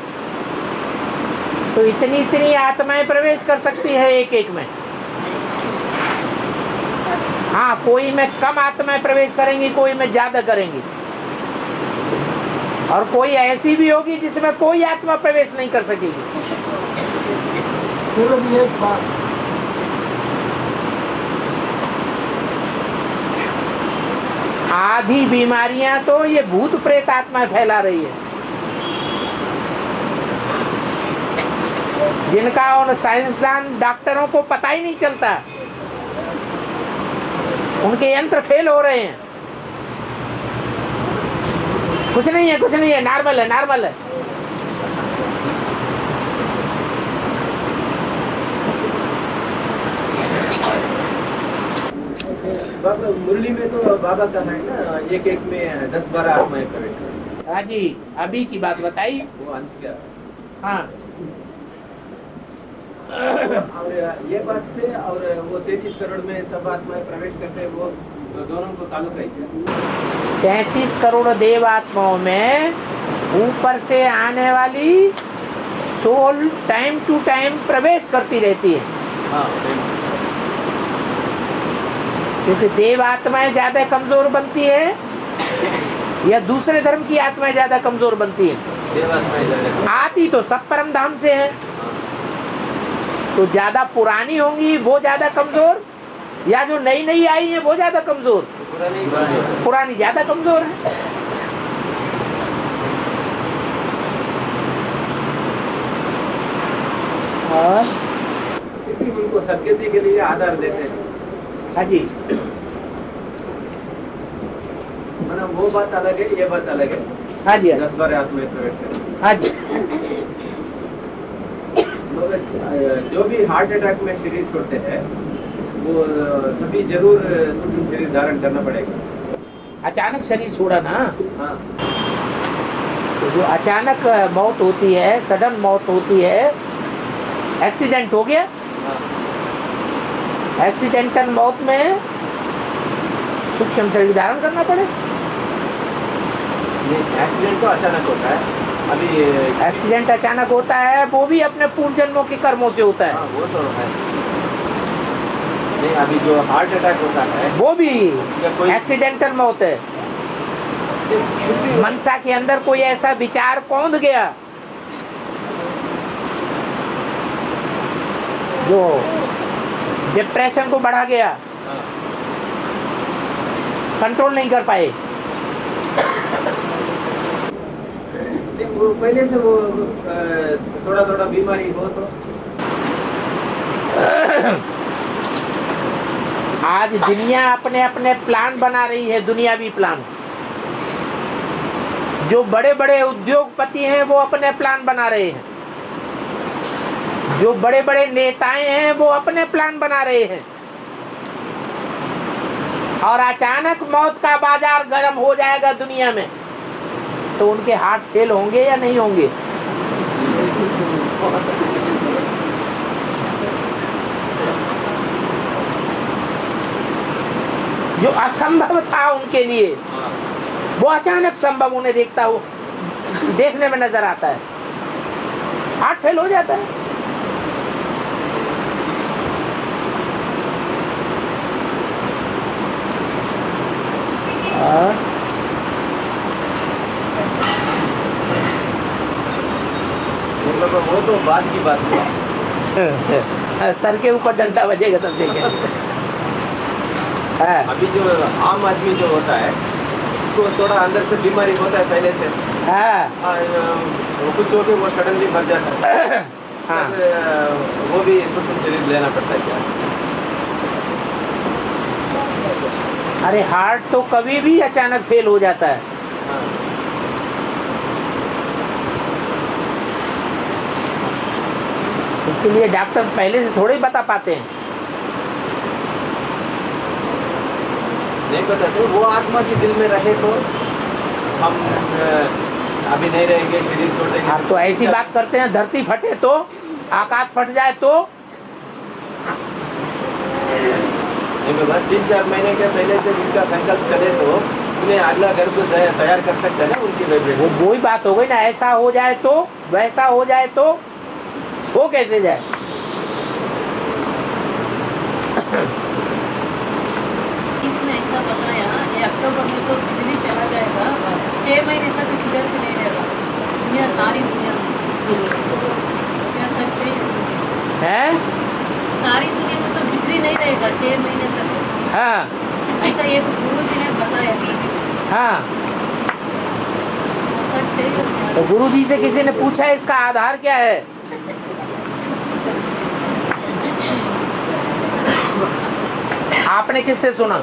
तो इतनी आत्माएं प्रवेश कर सकती है एक एक में। हाँ, कोई में कम आत्माएं प्रवेश करेंगी, कोई में ज्यादा करेंगी, और कोई ऐसी भी होगी जिसमें कोई आत्मा प्रवेश नहीं कर सकेगी। सिर्फ एक बात, आधी बीमारियां तो ये भूत प्रेत आत्मा फैला रही है, जिनका उन साइंसदान डॉक्टरों को पता ही नहीं चलता। उनके यंत्र फेल हो रहे हैं। कुछ नहीं है, कुछ नहीं है, नॉर्मल है, नॉर्मल है। बाबा मुरली में तो बाबा का है ना, एक एक में 10-12 आत्माएं प्रवेश करें। हाँ जी, अभी की बात बताई। वो अंश क्या? हाँ, और ये बात से और वो 33 करोड़ में सब आत्माएं प्रवेश करते हैं, वो दोनों को ताल्लुक है क्या? 33 करोड़ देव आत्माओं में ऊपर से आने वाली सोल टाइम टू टाइम प्रवेश करती रहती है। हाँ, क्योंकि देव आत्माएं ज्यादा कमजोर बनती है या दूसरे धर्म की आत्माएं ज्यादा कमजोर बनती है? देव आत्माएं ज्यादा। आती तो सब परम धाम से है, तो ज्यादा पुरानी होंगी वो ज्यादा कमजोर, या जो नई नई आई है वो ज्यादा कमजोर? पुरानी ज्यादा कमजोर है। और उनको सदगति के लिए आधार देते हैं। हाँ जी, मतलब वो बात अलग है, ये बात अलग है। हाँ जी, 10-12 आत्माएं प्रवेश करें। हाँ जी। मगर जो भी हार्ट अटैक में शरीर छोड़ते हैं वो सभी जरूर सूक्ष्म शरीर धारण करना पड़ेगा। अचानक शरीर छोड़ा ना, हाँ, तो जो अचानक मौत होती है, सडन मौत होती है, एक्सीडेंट हो गया, एक्सीडेंटल मौत में सूक्ष्म शरीर धारण करना पड़े। एक्सीडेंट तो अचानक होता है। अभी एक्सीडेंट अचानक होता है, वो भी अपने पूर्व जन्मों के कर्मों से होता है। हाँ, वो तो है। नहीं, अभी जो हार्ट अटैक होता है वो भी एक्सीडेंटल मौत है। मनसा के अंदर कोई ऐसा विचार कौंध गया जो डिप्रेशन को बढ़ा गया, कंट्रोल नहीं कर पाए। वो पहले से वो थोड़ा थोड़ा बीमारी हो तो आज दुनिया अपने अपने प्लान बना रही है, दुनियावी प्लान। जो बड़े बड़े उद्योगपति हैं वो अपने प्लान बना रहे हैं, जो बड़े बड़े नेताएं हैं वो अपने प्लान बना रहे हैं। और अचानक मौत का बाजार गर्म हो जाएगा दुनिया में, तो उनके हार्ट फेल होंगे या नहीं होंगे? जो असंभव था उनके लिए, वो अचानक संभव उन्हें देखने में नजर आता है, हार्ट फेल हो जाता है। मतलब वो तो बाद की बात है। सर के ऊपर डंडा बजेगा तब देखेंगे। अभी जो आम आदमी जो होता है उसको थोड़ा अंदर से बीमारी होता है पहले से, वो कुछ हो के वो सडनली मर जाता है, वो भी सूक्ष्म शरीर लेना पड़ता है क्या? अरे हार्ट तो कभी भी अचानक फेल हो जाता है। उसके लिए डॉक्टर पहले से थोड़े ही बता पाते हैं। नहीं बताते, वो आत्मा की दिल में रहे तो हम अभी नहीं रहेंगे, शरीर छोड़ेंगे। आप तो ऐसी बात करते हैं, धरती फटे तो, आकाश फट जाए तो। नहीं बाबा, 3-4 महीने के पहले से उनका संकल्प चले तो उन्हें अगला घर को तैयार कर सकते हैं ना उनकी वाइब्रेशन। वो वही बात हो गई ना, ऐसा हो जाए तो, वैसा हो जाए तो, वो कैसे जाए? ऐसा बताया ये अक्टूबर में तो बिजली चला जाएगा, 6 महीने तक किधर भी नहीं रहेगा दुनिया, सारी दुनिया क्या सच है? सारी दुनिया में तो बिजली नहीं रहेगा 6 महीने तक। हाँ ऐसा एक गुरु जी ने बताया टीवी में। हाँ, सच है। तो गुरु जी से किसी ने पूछा इसका आधार क्या है? आपने किससे सुना?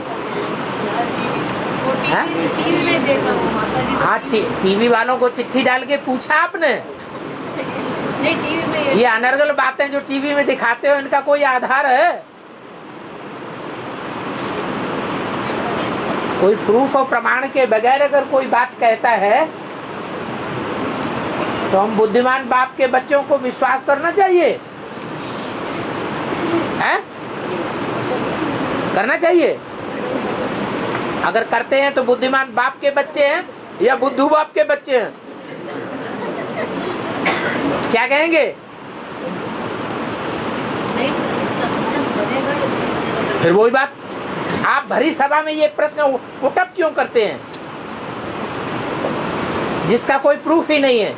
टीवी में देख रहा हूँ माता जी। हाँ, टीवी वालों को चिट्ठी डाल के पूछा आपने? नहीं, टीवी में ये अनर्गल बातें जो टीवी में दिखाते हो, इनका कोई आधार है? कोई प्रूफ और प्रमाण के बगैर अगर कोई बात कहता है तो हम बुद्धिमान बाप के बच्चों को विश्वास करना चाहिए, है? करना चाहिए। अगर करते हैं तो बुद्धिमान बाप के बच्चे हैं या बुद्धू बाप के बच्चे हैं? क्या कहेंगे? फिर वही बात, आप भरी सभा में ये प्रश्न उठप क्यों करते हैं जिसका कोई प्रूफ ही नहीं है?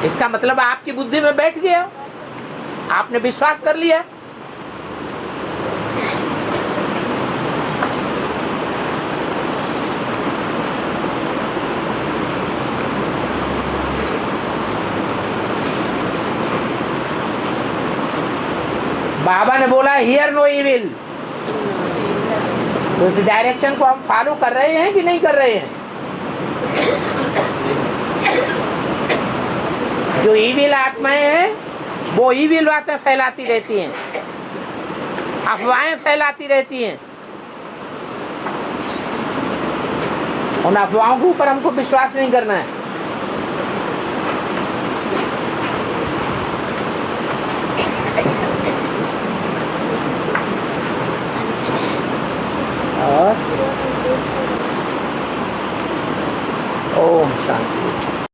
इसका मतलब आपकी बुद्धि में बैठ गया, आपने विश्वास कर लिया। बाबा ने बोला हियर नो इविल, तो इस डायरेक्शन को हम फॉलो कर रहे हैं कि नहीं कर रहे हैं? जो इविल आत्माएं हैं वो इविल बातें फैलाती रहती हैं, अफवाहें फैलाती रहती हैं। उन अफवाहों के ऊपर हमको विश्वास नहीं करना है। और ओम शांति।